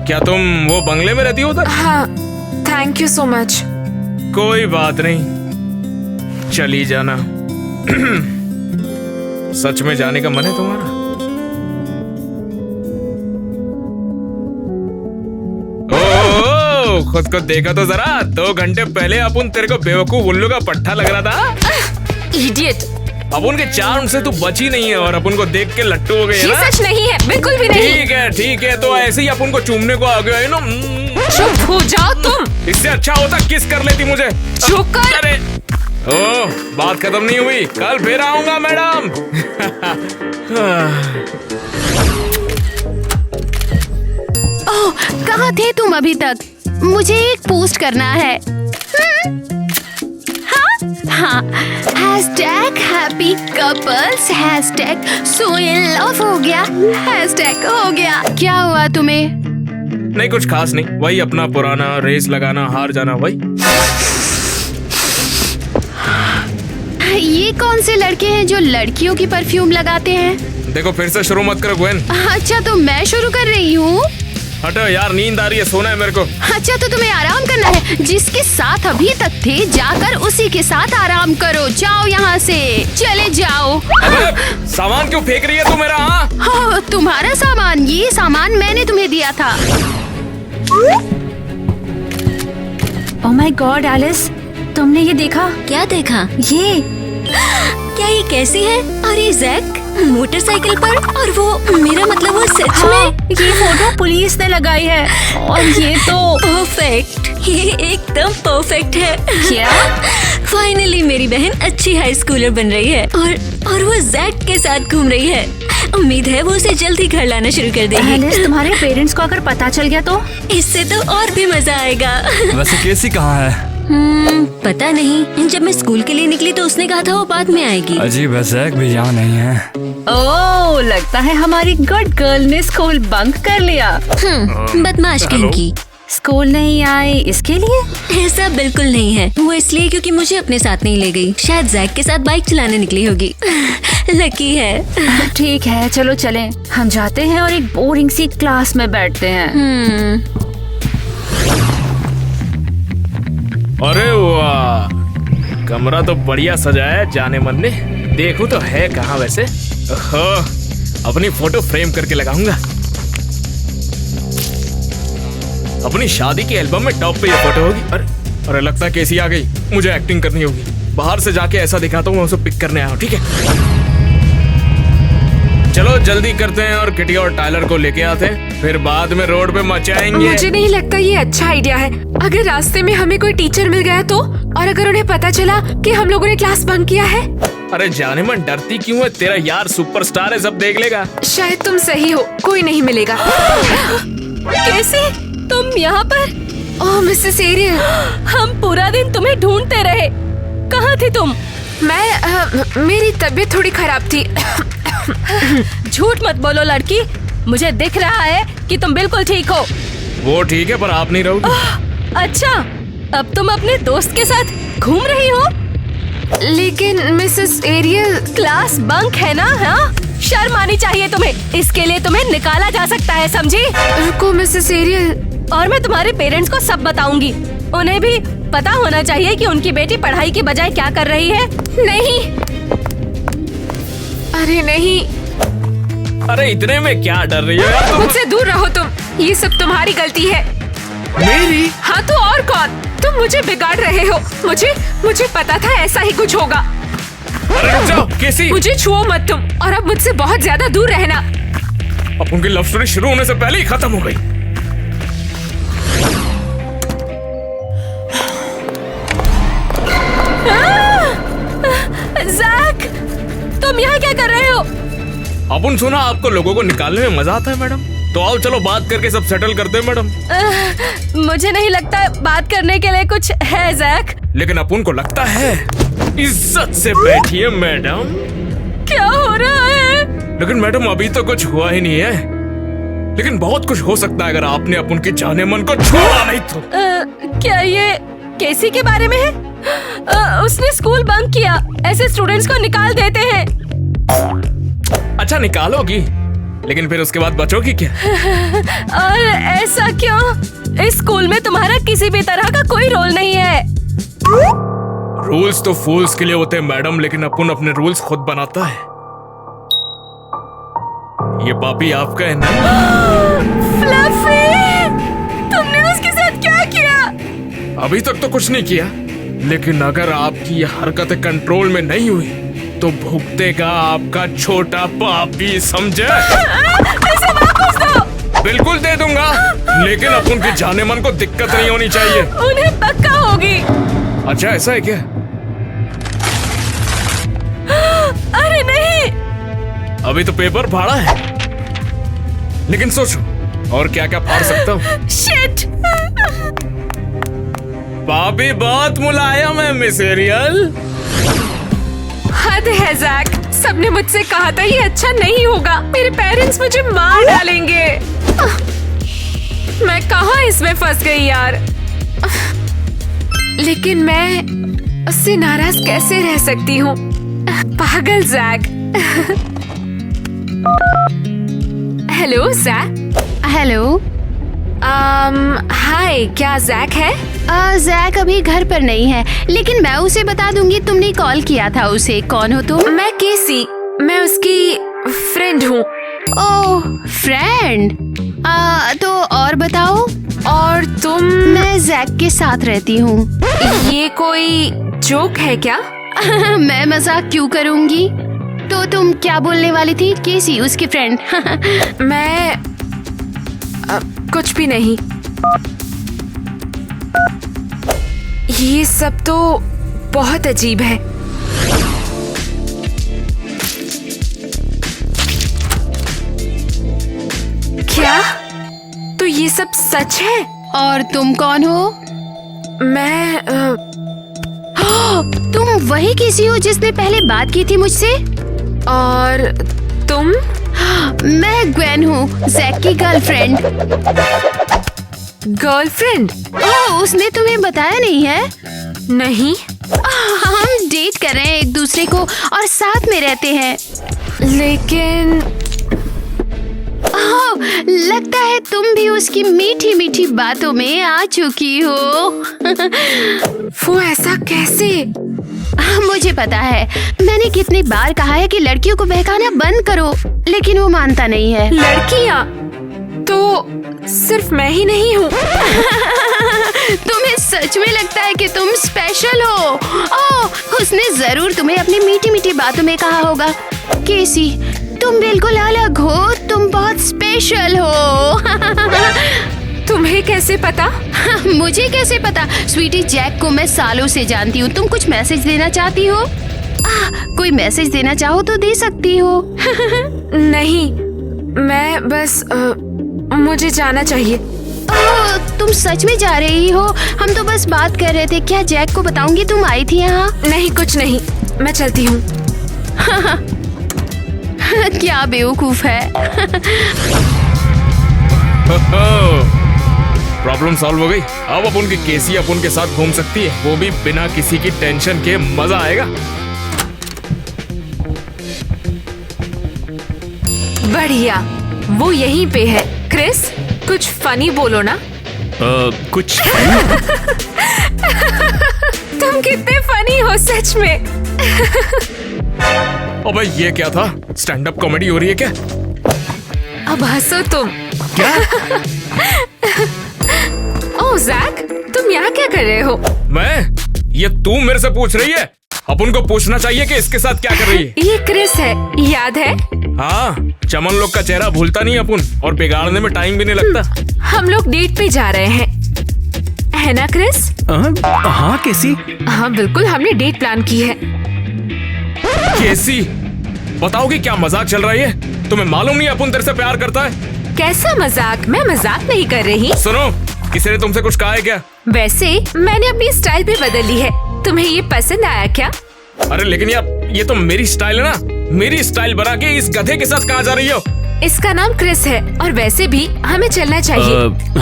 क्या तुम वो बंगले में रहती हो उधर? हाँ, थैंक यू सो मच। कोई बात नहीं, चली जाना। सच में जाने का मन है तुम्हारा? ओ, खुद को देखा तो जरा, 2 घंटे पहले अपन तेरे को बेवकूफ उल्लू का पट्टा लग रहा था। इडियट। अपन के चार्म से तू बची नहीं है और अपन को देख के लट्टू हो गई है ये ना? सच नहीं है, बिल्कुल भी नहीं। ठीक है, तो ऐसे ही अपन को चूमने को आ गया है ना। चुप हो जाओ तुम। इससे अच्छा होता किस कर लेती मुझे। चुप कर। अरे ओह, बात खत्म नहीं हुई, कल फिर आऊंगा मैडम। ओह, कहाँ थे तुम अभी तक? मुझे एक पोस्ट करना है। हाँ, hashtag happy couples, hashtag so in love हो गया, हैशटैग हो गया। क्या हुआ तुम्हें? नहीं कुछ खास नहीं, वही अपना पुराना रेस लगाना, हार जाना वही। ये कौन से लड़के हैं जो लड़कियों की परफ्यूम लगाते हैं? देखो फिर से शुरू मत करो ग्वेन। अच्छा तो मैं शुरू कर रही हूँ। हटो यार, नींद आ रही है, सोना है मेरे को। अच्छा तो तुम्हें आराम करना है। जिसके साथ अभी तक थे, जाकर उसी के साथ आराम करो। जाओ यहाँ से, चले जाओ। अबे सामान क्यों फेंक रही है तू मेरा? हाँ, तुम्हारा सामान? ये सामान मैंने तुम्हें दिया था। ओह माय गॉड एलिस, तुमने ये देखा? क्या देखा? ये क्या, ये कैसी है? अरे जैक मोटरसाइकिल पर, और वो मेरा मतलब वो सच में। ये फोटो पुलिस ने लगाई है और ये तो परफेक्ट, ये एकदम परफेक्ट है। क्या? फाइनली मेरी बहन अच्छी हाई स्कूलर बन रही है और वो जैक के साथ घूम रही है। उम्मीद है वो उसे जल्द ही घर लाना शुरू कर देगी। एलिस, तुम्हारे पेरेंट्स को अगर पता चल गया तो? इससे तो और भी मजा आएगा। वैसे केसी कहाँ है? पता नहीं, जब मैं स्कूल के लिए निकली तो उसने कहा था वो बाद में आएगी। अजीब है, जैक भी यहाँ नहीं है। ओह, लगता है हमारी गुड गर्ल ने स्कूल बंक कर लिया। बदमाश कहीं की। स्कूल नहीं आए इसके लिए? ऐसा बिल्कुल नहीं है, वो इसलिए क्योंकि मुझे अपने साथ नहीं ले गई। शायद जैक के साथ बाइक चलाने निकली होगी। लकी है। ठीक है, चलो चलें। हम जाते हैं और एक बोरिंग सी क्लास में बैठते हैं। अरे वाह, कमरा तो बढ़िया सजाया है जाने मन ने। देखूं तो है कहाँ वैसे। अपनी फोटो फ्रेम करके लगाऊंगा। अपनी शादी की एल्बम में टॉप पे ये फोटो होगी। अरे लगता है केसी आ गई। मुझे एक्टिंग करनी होगी। बाहर से जाके ऐसा दिखाता हूँ मैं उसे पिक करने आया हूँ, ठीक है? चलो जल्दी करते हैं और किटी और टायलर को लेके आते हैं, फिर बाद में रोड पे मचाएंगे। मुझे नहीं लगता ये अच्छा आइडिया है। अगर रास्ते में हमें कोई टीचर मिल गया तो, और अगर उन्हें पता चला कि हम लोगों ने क्लास बंक किया है। अरे जाने मन, डरती क्यों है? तेरा यार सुपरस्टार है, सब देख लेगा। शायद तुम सही हो, कोई नहीं मिलेगा। कैसे तुम यहाँ पर? ओह मिसेस एरियल, हम पूरा दिन तुम्हें ढूंढते रहे। कहाँ थी तुम? मेरी तबीयत थोड़ी खराब थी। झूठ मत बोलो लड़की, मुझे दिख रहा है कि तुम बिल्कुल ठीक हो। वो ठीक है पर आप नहीं रहोगी। अच्छा, अब तुम अपने दोस्त के साथ घूम रही हो? लेकिन मिसेस एरियल, क्लास बंक है ना? हाँ, शर्म आनी चाहिए तुम्हें। इसके लिए तुम्हें निकाला जा सकता है, समझी? रुको मिसेस एरियल, और मैं तुम्हारे पेरेंट्स को सब बताऊंगी। उन्हें भी पता होना चाहिए कि उनकी बेटी पढ़ाई की बजाय क्या कर रही है। नहीं। अरे नहीं। अरे इतने में क्या डर रही हो यार तुम? मुझसे दूर रहो तुम, ये सब तुम्हारी गलती है। मेरी? हाँ तो और कौन? तुम मुझे बिगाड़ रहे हो। मुझे पता था ऐसा ही कुछ होगा। अरे रुक जाओ केसी। मुझे छुओ मत तुम, और अब मुझसे बहुत ज्यादा दूर रहना। अब उनकी लव स्टोरी शुरू होने से पहले ही खत्म हो गई। जैक, तुम यहाँ क्या कर रहे हो? अपन सुना आपको लोगों को निकालने में मजा आता है मैडम, तो आओ चलो बात करके सब सेटल करते हैं मैडम। मुझे नहीं लगता बात करने के लिए कुछ है जैक। लेकिन अपन को लगता है। इज्जत से बैठिए मैडम। क्या हो रहा है? लेकिन मैडम अभी तो कुछ हुआ ही नहीं है, लेकिन बहुत कुछ हो सकता है अगर आपने अपन के जाने मन को छोड़ा नहीं तो। क्या ये केसी के बारे में है? उसने स्कूल बंक किया। ऐसे स्टूडेंट्स को निकाल देते हैं। अच्छा निकालोगी, लेकिन फिर उसके बाद बचोगी क्या? और ऐसा क्यों? इस स्कूल में तुम्हारा किसी भी तरह का कोई रोल नहीं है। रूल्स तो फूल्स के लिए होते हैं मैडम, लेकिन अपन अपने रूल्स खुद बनाता है। ये पापी आपका है ना? फ्लफी, तुमने उसके साथ क्या किया? अभी तक तो कुछ नहीं किया, लेकिन अगर आपकी ये हरकतें कंट्रोल में नहीं हुई तो भुगतेगा आपका छोटा पापी, समझे? इसे वापस दो। बिल्कुल दे दूंगा, लेकिन अपन के जाने मन को दिक्कत नहीं होनी चाहिए। उन्हें पक्का होगी। अच्छा ऐसा है क्या? अरे नहीं। अभी तो पेपर फाड़ा है, लेकिन सोचो और क्या क्या फाड़ सकता हूँ। शिट। पापी बहुत मुलायम है मिस एरियल। हद है जैक, सबने मुझसे कहा था ये अच्छा नहीं होगा। मेरे पेरेंट्स मुझे मार डालेंगे। मैं कहाँ इसमें फंस गई यार। लेकिन मैं उससे नाराज कैसे रह सकती हूँ? पागल Jack. Hello Jack. Hello. Hi, क्या जैक है? जैक अभी घर पर नहीं है, लेकिन मैं उसे बता दूंगी तुमने कॉल किया था उसे। कौन हो तुम? मैं केसी, मैं उसकी फ्रेंड हूँ। ओह फ्रेंड। तो और बताओ। और तुम? मैं जैक के साथ रहती हूँ। ये कोई जोक है क्या? मैं मजाक क्यों करूँगी? तो तुम क्या बोलने वाली थी? केसी उसकी फ्रेंड। मैं कुछ भी नहीं। ये सब तो बहुत अजीब है। सब सच है? और तुम कौन हो? मैं तुम वही किसी हो जिसने पहले बात की थी मुझसे? और तुम? मैं ग्वेन हूँ, जैक की गर्लफ्रेंड। गर्लफ्रेंड? ओह, उसने तुम्हें बताया नहीं है? नहीं। हम डेट कर रहे हैं एक दूसरे को और साथ में रहते हैं। लेकिन ओह, लगता है तुम भी उसकी मीठी मीठी बातों में आ चुकी हो। वो ऐसा कैसे? मुझे पता है, मैंने कितनी बार कहा है कि लड़कियों को बहकाना बंद करो, लेकिन वो मानता नहीं है। लड़कियाँ? तो सिर्फ मैं ही नहीं हूँ। तुम्हें सच में लगता है कि तुम स्पेशल हो? ओह, उसने जरूर तुम्हें अपनी मीठी मीठी बातों में कहा होगा, केसी तुम बिल्कुल अलग हो, तुम बहुत स्पेशल हो। तुम्हें कैसे पता? मुझे कैसे पता? स्वीटी, जैक को मैं सालों से जानती हूँ। तुम कुछ मैसेज देना चाहती हो? कोई मैसेज देना चाहो तो दे सकती हो। नहीं, मैं बस मुझे जाना चाहिए। ओह, तुम सच में जा रही हो? हम तो बस बात कर रहे थे। क्या जैक को बताऊंगी तुम आई थी यहाँ? नहीं, कुछ नहीं, मैं चलती हूँ। क्या बेवकूफ है। प्रॉब्लम सॉल्व हो गई। अब अपन की केसी अपन के साथ घूम सकती है, वो भी बिना किसी की टेंशन के। मजा आएगा। बढ़िया, वो यहीं पे है। क्रिस, कुछ फनी बोलो ना। कुछ तुम कितने फनी हो सच में। अबे ये क्या था? स्टैंड अप कॉमेडी हो रही है क्या? अब हंसो तुम। क्या? ओह जैक, तुम यहाँ क्या कर रहे हो? मैं? ये तू मेरे से पूछ रही है? अपन को पूछना चाहिए कि इसके साथ क्या कर रही है। ये क्रिस है, याद है? हाँ, चमन लोग का चेहरा भूलता नहीं अपन, और बिगाड़ने में टाइम भी नहीं लगता। हम लोग डेट पे जा रहे हैं, है ना क्रिस? हाँ कैसी? हाँ बिल्कुल, हमने डेट प्लान की है। कैसी? बताओगी क्या मजाक चल रही है? तुम्हें मालूम नहीं अपन तेरे से प्यार करता है? कैसा मजाक? मैं मजाक नहीं कर रही। सुनो, किसी ने तुमसे कुछ कहा है क्या? वैसे मैंने अपनी स्टाइल भी बदली है। तुम्हें ये पसंद आया क्या? अरे लेकिन यार, ये तो मेरी स्टाइल है ना। मेरी स्टाइल बना के इस गधे के साथ कहाँ जा रही हो? इसका नाम क्रिस है, और वैसे भी हमें चलना चाहिए।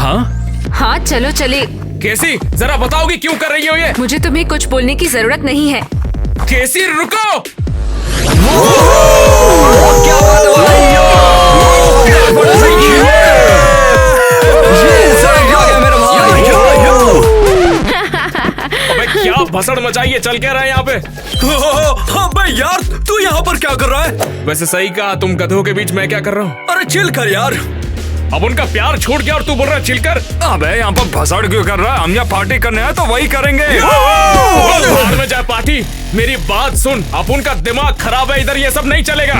हाँ चलो चले। कैसी, जरा बताओगी क्यों कर रही हो ये? मुझे तुम्हें कुछ बोलने की जरूरत नहीं है। कैसी, रुको। क्या बात अबे क्या भसड़ मचाई है, चल क्या रहा है यहाँ पे? अबे यार, तू यहाँ पर क्या कर रहा है? वैसे सही कहा, तुम गधों के बीच मैं क्या कर रहा हूँ? अरे चिल कर यार। अब उनका प्यार छूट गया और तू बोल रहा है चिल कर? अबे यहाँ पर भसड़ क्यों कर रहा है? हम यहाँ पार्टी करने आए तो वही करेंगे। बाहर में जाए पार्टी। मेरी बात सुन, अपन का दिमाग खराब है, इधर ये सब नहीं चलेगा।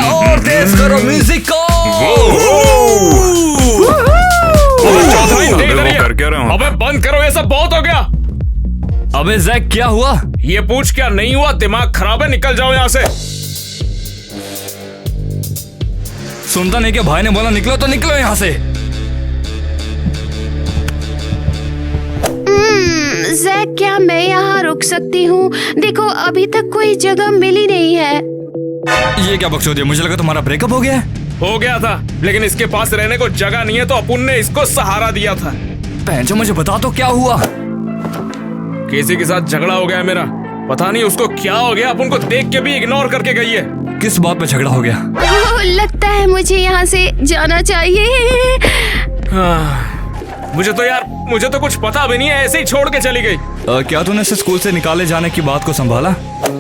और तेज करो म्यूजिक को। अबे बंद करो, ये सब बहुत हो गया। अबे जैक, क्या हुआ? ये पूछ क्या नहीं हुआ? दिमाग खराब है, निकल जाओ यहाँ से। सुनता नहीं क्या? भाई ने बोला निकलो तो निकलो यहाँ से। जैक, क्या मैं यहाँ रुक सकती हूँ? देखो, अभी तक कोई जगह मिली नहीं है। ये क्या बकचोदी है? मुझे लगा तुम्हारा ब्रेकअप हो गया है। हो गया था, लेकिन इसके पास रहने को जगह नहीं है तो अपन ने इसको सहारा दिया था। पहचो, मुझे बता तो क्या हुआ? किसी के साथ झगड़ा हो गया मेरा। पता नहीं उसको क्या हो गया, अपन को देख के भी इग्नोर करके गई है। किस बात पे झगड़ा हो गया? लगता है मुझे यहाँ से जाना चाहिए। मुझे तो कुछ पता भी नहीं है, ऐसे ही छोड़ के चली गई। क्या तूने इसे स्कूल से निकाले जाने की बात को संभाला?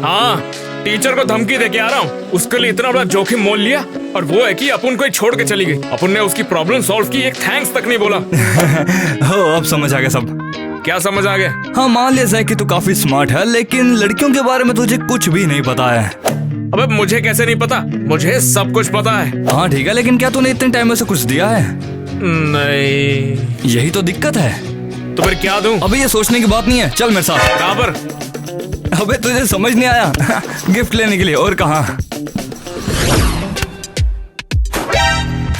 हाँ, टीचर को धमकी दे के आ रहा हूँ। उसके लिए इतना बड़ा जोखिम मोल लिया, और वो है कि अपन को ही छोड़ के चली गई। अपन ने उसकी प्रॉब्लम सॉल्व की, एक थैंक्स तक नहीं बोला। हो, अब समझ आ गया सब। क्या समझ आ गया? हाँ, मान लिया जाए कि तू काफी स्मार्ट है, लेकिन लड़कियों के बारे में तुझे कुछ भी नहीं पता है। अबे मुझे कैसे नहीं पता? मुझे सब कुछ पता है। हाँ ठीक है, लेकिन क्या तूने इतने टाइम में से कुछ दिया है? नहीं। यही तो दिक्कत है। तो फिर क्या दूं? अबे ये सोचने की बात नहीं है, चल मेरे साथ। कहाँ पर? अबे तुझे समझ नहीं आया? गिफ्ट लेने के लिए, और कहाँ?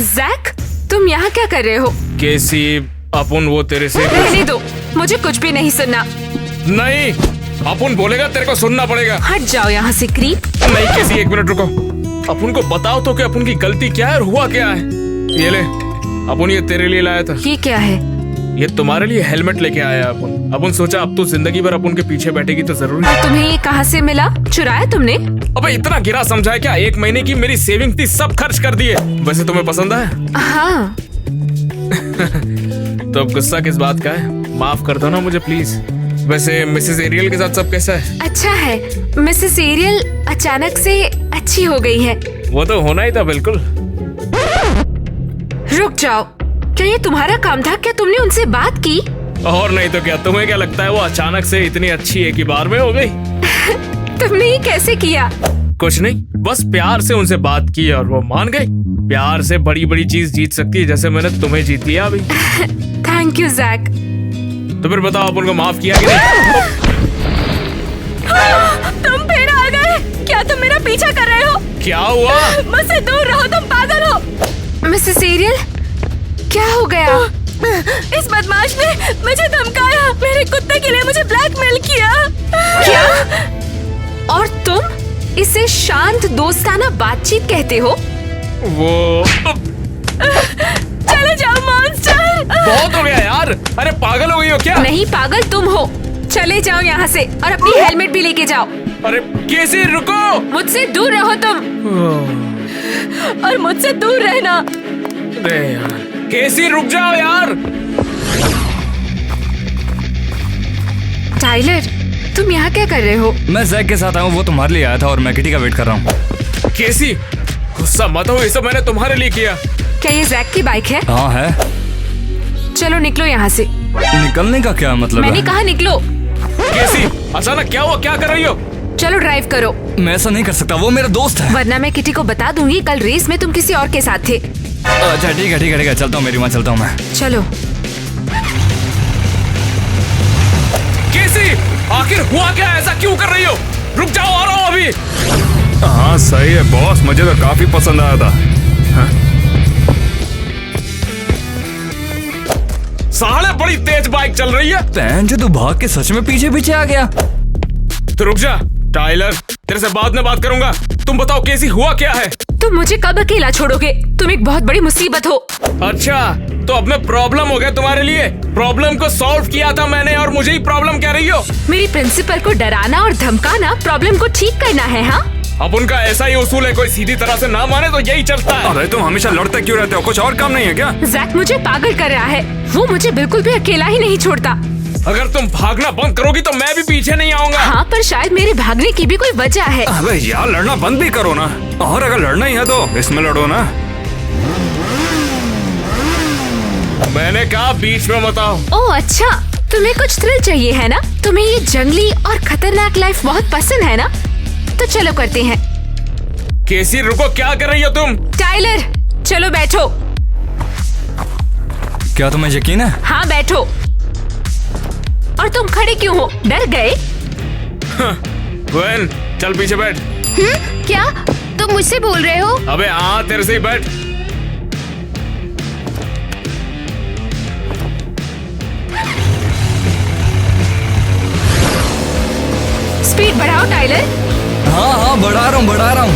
जैक, तुम यहाँ क्या कर रहे हो? कैसी अपन वो तेरे से रहने दो, मुझे कुछ भी नहीं सुनना। नहीं, अपन बोलेगा तेरे को सुनना पड़ेगा। हट जाओ यहाँ से क्रीप। नहीं कैसी, एक मिनट रुको। अपन को बताओ तो कि अपन की गलती क्या है और हुआ क्या है। ये ले, अपन ये तेरे लिए लाया था। ये क्या है? ये तुम्हारे लिए हेलमेट लेके आया अपन सोचा अब तो जिंदगी भर अपन के पीछे बैठेगी तो जरूरी। तुम्हें ये कहाँ से मिला? चुराया तुमने? अबे इतना गिरा समझा है क्या? 1 महीने की मेरी सेविंग थी, सब खर्च कर दिए। वैसे तुम्हें पसंद है? हाँ। तो अब गुस्सा किस बात का है? माफ कर दो ना मुझे प्लीज। वैसे मिसेस एरियल के साथ सब कैसा है? अच्छा है। मिसेस एरियल अचानक से अच्छी हो गई है। वो तो होना ही था बिल्कुल। रुक जाओ, क्या ये तुम्हारा काम था? क्या तुमने उनसे बात की? और नहीं तो क्या, तुम्हें क्या लगता है वो अचानक से इतनी अच्छी एक ही बार में हो गई? तुमने ये कैसे किया? कुछ नहीं, बस प्यार से उनसे बात की और वो मान गई। प्यार से बड़ी बड़ी चीज जीत सकती है, जैसे मैंने तुम्हें जीत लिया अभी। Thank you Jack. तो फिर बताओ अपन को माफ किया कि नहीं? तुम फिर आ गए? क्या तुम मेरा पीछा कर रहे हो? क्या हुआ? मुझसे दूर रहो, तुम पागल हो। मिसेस एरियल, क्या हो गया? इस बदमाश ने मुझे धमकाया, मेरे कुत्ते के लिए मुझे ब्लैकमेल किया। क्या? और तुम इसे शांत दोस्ताना बातचीत कहते हो? वो चले जाओ मॉन्स्टर। बहुत हो गया यार। अरे पागल हो गई हो क्या? नहीं, पागल तुम हो। चले जाओ यहाँ से और अपनी हेलमेट भी लेके जाओ। अरे कैसी, रुको। मुझसे दूर रहो तुम, और मुझसे दूर रहना। अरे यार कैसी, रुक जाओ यार। टाइलर, तुम यहाँ क्या कर रहे हो? मैं जैक के साथ आया हूँ, वो तुम्हारे लिए आया था और मैं किटी का वेट कर रहा हूँ। कैसी, गुस्सा मत हो, ये सब मैंने तुम्हारे लिए किया। क्या ये जैक की बाइक है? हाँ है। चलो निकलो यहाँ से। निकलने का क्या मतलब मैंने है? कहा निकलो। कैसी, अचानक क्या हुआ? क्या कर रही हो? चलो ड्राइव करो। मैं ऐसा नहीं कर सकता, वो मेरा दोस्त है। वरना मैं किटी को बता दूंगी कल रेस में तुम किसी और के साथ थे। अच्छा ठीक है ठीक है ठीक है, चलता हूँ, मेरी माँ चलता हूँ मैं। चलो। कैसी, आखिर हुआ क्या? ऐसा क्यों कर रही हो? रुक जाओ, आ रहा हूँ अभी। हाँ सही है बॉस, मुझे तो काफी पसंद आया था। हाँ? साले बड़ी तेज बाइक चल रही है। पैन जो तू भाग के सच में पीछे पीछे आ गया। तो रुक जा टाइलर, तेरे से बाद में बात करूंगा। तुम बताओ कैसी, हुआ क्या है? तुम मुझे कब अकेला छोड़ोगे? तुम एक बहुत बड़ी मुसीबत हो। अच्छा, तो अब मैं प्रॉब्लम हो गया तुम्हारे लिए? प्रॉब्लम को सॉल्व किया था मैंने और मुझे ही प्रॉब्लम कह रही हो? मेरी प्रिंसिपल को डराना और धमकाना प्रॉब्लम को ठीक करना है। हाँ, अब उनका ऐसा ही उसूल है, कोई सीधी तरह से ना माने तो यही चलता है। अरे तुम हमेशा लड़ते क्यों रहते हो? कुछ और काम नहीं है क्या? जैक मुझे पागल कर रहा है। वो मुझे बिल्कुल भी अकेला ही नहीं छोड़ता। अगर तुम भागना बंद करोगी तो मैं भी पीछे नहीं आऊंगा। हाँ, पर शायद मेरे भागने की भी कोई वजह है। अबे यार, लड़ना बंद भी करो ना। और अगर लड़ना ही है तो इसमें लड़ो ना। मैंने कहा बीच में मत आओ। ओह अच्छा, तुम्हें कुछ थ्रिल चाहिए है ना? तुम्हें ये जंगली और खतरनाक लाइफ बहुत पसंद है ना? तो चलो करते हैं। कैसी, रुको, क्या कर रही हो तुम? टाइलर, चलो बैठो। क्या तुम्हें यकीन है? हाँ बैठो। और तुम खड़े क्यों हो? डर गए? गवेन, चल पीछे बैठ। क्या तुम मुझसे बोल रहे हो? अबे हाँ, तेरे से ही बैठ। स्पीड बढ़ाओ टाइलर। हाँ हाँ बढ़ा रहा हूँ।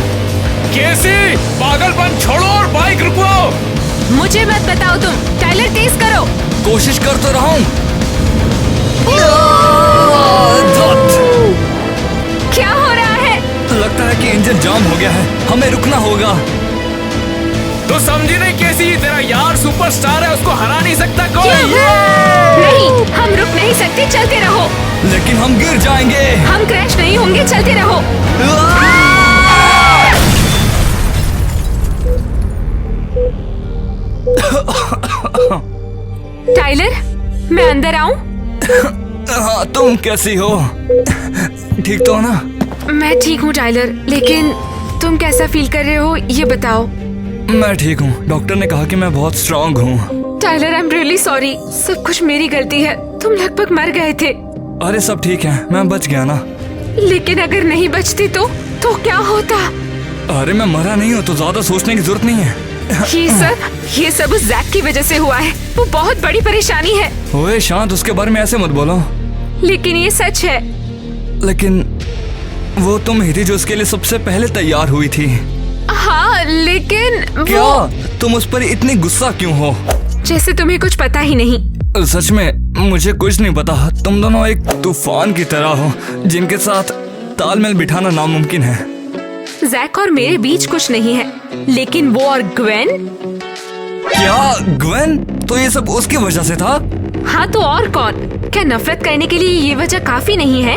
कैसी, पागलपन छोड़ो और बाइक रुकवाओ। मुझे मत बताओ तुम। टाइलर तेज करो। कोशिश कर तो रहा हूँ। क्या हो रहा है? लगता है कि इंजन जाम हो गया है, हमें रुकना होगा। तो समझी नहीं कैसी, तेरा यार सुपरस्टार है, उसको हरा नहीं सकता कोई। नहीं, हम रुक नहीं सकते, चलते रहो। लेकिन हम गिर जाएंगे। हम क्रैश नहीं होंगे, चलते रहो। टाइलर, मैं अंदर आऊं? हाँ, तुम कैसी हो? ठीक तो हो ना? मैं ठीक हूँ टाइलर, लेकिन तुम कैसा फील कर रहे हो ये बताओ। मैं ठीक हूँ, डॉक्टर ने कहा कि मैं बहुत स्ट्रांग हूँ। Tyler, I am really sorry, सब कुछ मेरी गलती है। तुम लगभग मर गए थे। अरे सब ठीक है, मैं बच गया ना। लेकिन अगर नहीं बचती तो क्या होता? अरे मैं मरा नहीं हूँ तो ज्यादा सोचने की जरूरत नहीं है। ये सब उस जैक की वजह से हुआ है। वो बहुत बड़ी परेशानी है। ओए शांत, उसके बारे में ऐसे मत बोलो। लेकिन ये सच है। लेकिन वो तुम ही थी जो उसके लिए सबसे पहले तैयार हुई थी। हाँ लेकिन क्या तुम उस पर इतनी गुस्सा क्यों हो? जैसे तुम्हें कुछ पता ही नहीं। सच में मुझे कुछ नहीं पता। तुम दोनों एक तूफान की तरह हो जिनके साथ तालमेल बिठाना नामुमकिन है। जैक और मेरे बीच कुछ नहीं है, लेकिन वो और ग्वेन। क्या ग्वेन? तो ये सब उसकी वजह से था? हाँ तो और कौन? क्या नफरत करने के लिए ये वजह काफी नहीं है?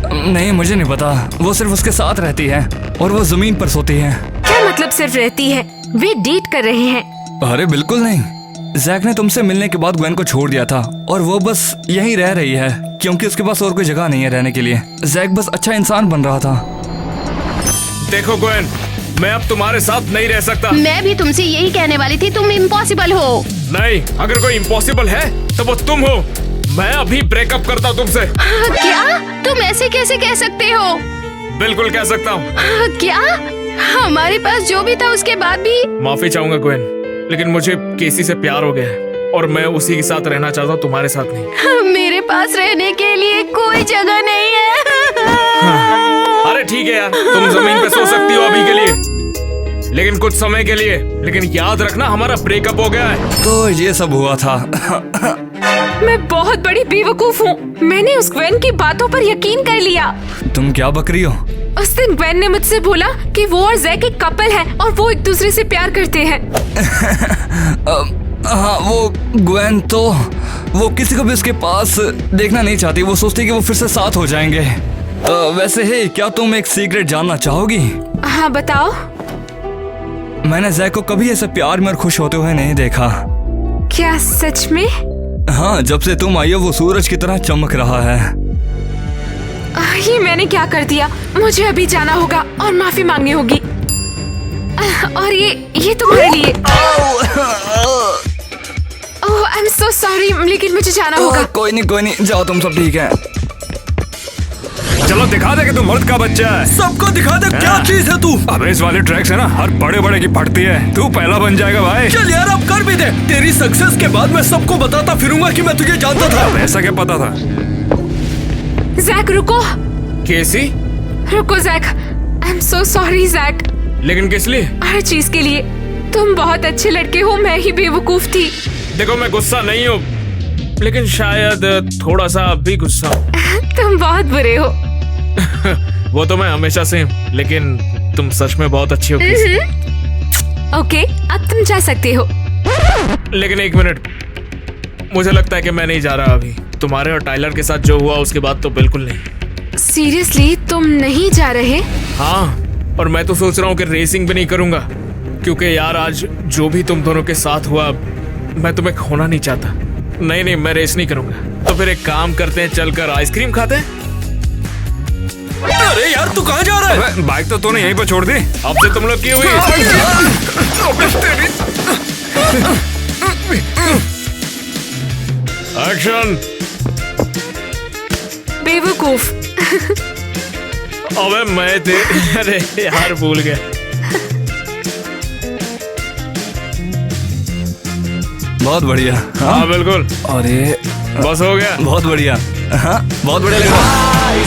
नहीं, मुझे नहीं पता। वो सिर्फ उसके साथ रहती है और वो जमीन पर सोती है। क्या मतलब सिर्फ रहती है? वे डेट कर रहे हैं। अरे बिल्कुल नहीं। जैक ने तुमसे मिलने के बाद ग्वेन को छोड़ दिया था और वो बस यहीं रह रही है क्योंकि उसके पास और कोई जगह नहीं है रहने के लिए। जैक बस अच्छा इंसान बन रहा था। देखो ग्वेन, मैं अब तुम्हारे साथ नहीं रह सकता। मैं भी तुमसे यही कहने वाली थी, तुम इम्पॉसिबल हो। नहीं, अगर कोई इम्पॉसिबल है तो वो तुम हो। मैं अभी ब्रेकअप करता हूँ तुमसे। क्या? तुम ऐसे कैसे कह सकते हो? बिल्कुल कह सकता हूँ। क्या? हमारे पास जो भी था उसके बाद भी? माफी चाहूंगा ग्वेन, लेकिन मुझे केसी से प्यार हो गया है और मैं उसी के साथ रहना चाहता हूँ, तुम्हारे साथ नहीं। मेरे पास रहने के लिए कोई जगह नहीं है। अरे ठीक है यार, तुम जमीन पे सो सकती हो अभी के लिए, लेकिन कुछ समय के लिए। लेकिन याद रखना, हमारा ब्रेकअप हो गया है। तो ये सब हुआ था। मैं बहुत बड़ी बेवकूफ हूँ। मैंने उस ग्वेन की बातों पर यकीन कर लिया। तुम क्या बक रही हो? उस दिन ग्वेन ने मुझसे बोला कि वो और जैक एक कपल है और वो एक दूसरे से प्यार करते हैं। हाँ, वो ग्वेन तो वो किसी को भी उसके पास देखना नहीं चाहती। वो सोचती कि वो फिर से साथ हो जाएंगे। वैसे है, क्या तुम एक सीक्रेट जानना चाहोगी? हाँ बताओ। मैंने जैक को कभी ऐसे प्यार में और खुश होते हुए नहीं देखा। क्या सच में? हाँ, जब से तुम आई हो वो सूरज की तरह चमक रहा है। ये मैंने क्या कर दिया? मुझे अभी जाना होगा और माफी मांगनी होगी। और ये तुम्हारे लिए। ओह, आई एम सो सॉरी, लेकिन मुझे जाना होगा। कोई नहीं, जाओ तुम, सब ठीक है। चलो दिखा दे कि तू मर्द का बच्चा है। सबको दिखा दे क्या चीज है तू। अबे इस वाले ट्रैक्स है ना, हर बड़े बड़े की फटती है। तू पहला बन जाएगा भाई। चल यार, अब कर भी दे। तेरी सक्सेस के बाद मैं सबको बताता फिरूंगा कि मैं तुझे जानता था। ऐसा क्या पता था? जैक रुको। केसी? रुको Jack, I am so sorry Jack. लेकिन किस लिए? हर चीज के लिए। तुम बहुत अच्छे लड़के हो, मैं ही बेवकूफ थी। देखो मैं गुस्सा नहीं हूँ, लेकिन शायद थोड़ा सा भी गुस्सा हूँ। तुम बहुत बुरे हो। वो तो मैं हमेशा से हूँ, लेकिन तुम सच में बहुत अच्छी हो। ओके, अब तुम जा सकते हो। लेकिन एक मिनट, मुझे लगता है कि मैं नहीं जा रहा अभी। तुम्हारे और टाइलर के साथ जो हुआ उसके बाद तो बिल्कुल नहीं। सीरियसली तुम नहीं जा रहे? हाँ, और मैं तो सोच रहा हूँ कि रेसिंग भी नहीं करूंगा, क्योंकि यार आज जो भी तुम दोनों के साथ हुआ, मैं तुम्हें खोना नहीं चाहता। नहीं, मैं रेस नहीं करूंगा। तो फिर एक काम करते हैं, चलकर आइसक्रीम खाते हैं। अरे यार, तू कहाँ जा रहा है? बाइक तो तूने यहीं पर छोड़ दी। अब से तुम लोग की हुई। एक्शन। बेवकूफ। अबे मैं थे। अरे यार, भूल गया। बहुत बढ़िया। हाँ बिल्कुल। अरे बस हो गया। बहुत बढ़िया। हाँ, बहुत बढ़िया लग रहा है।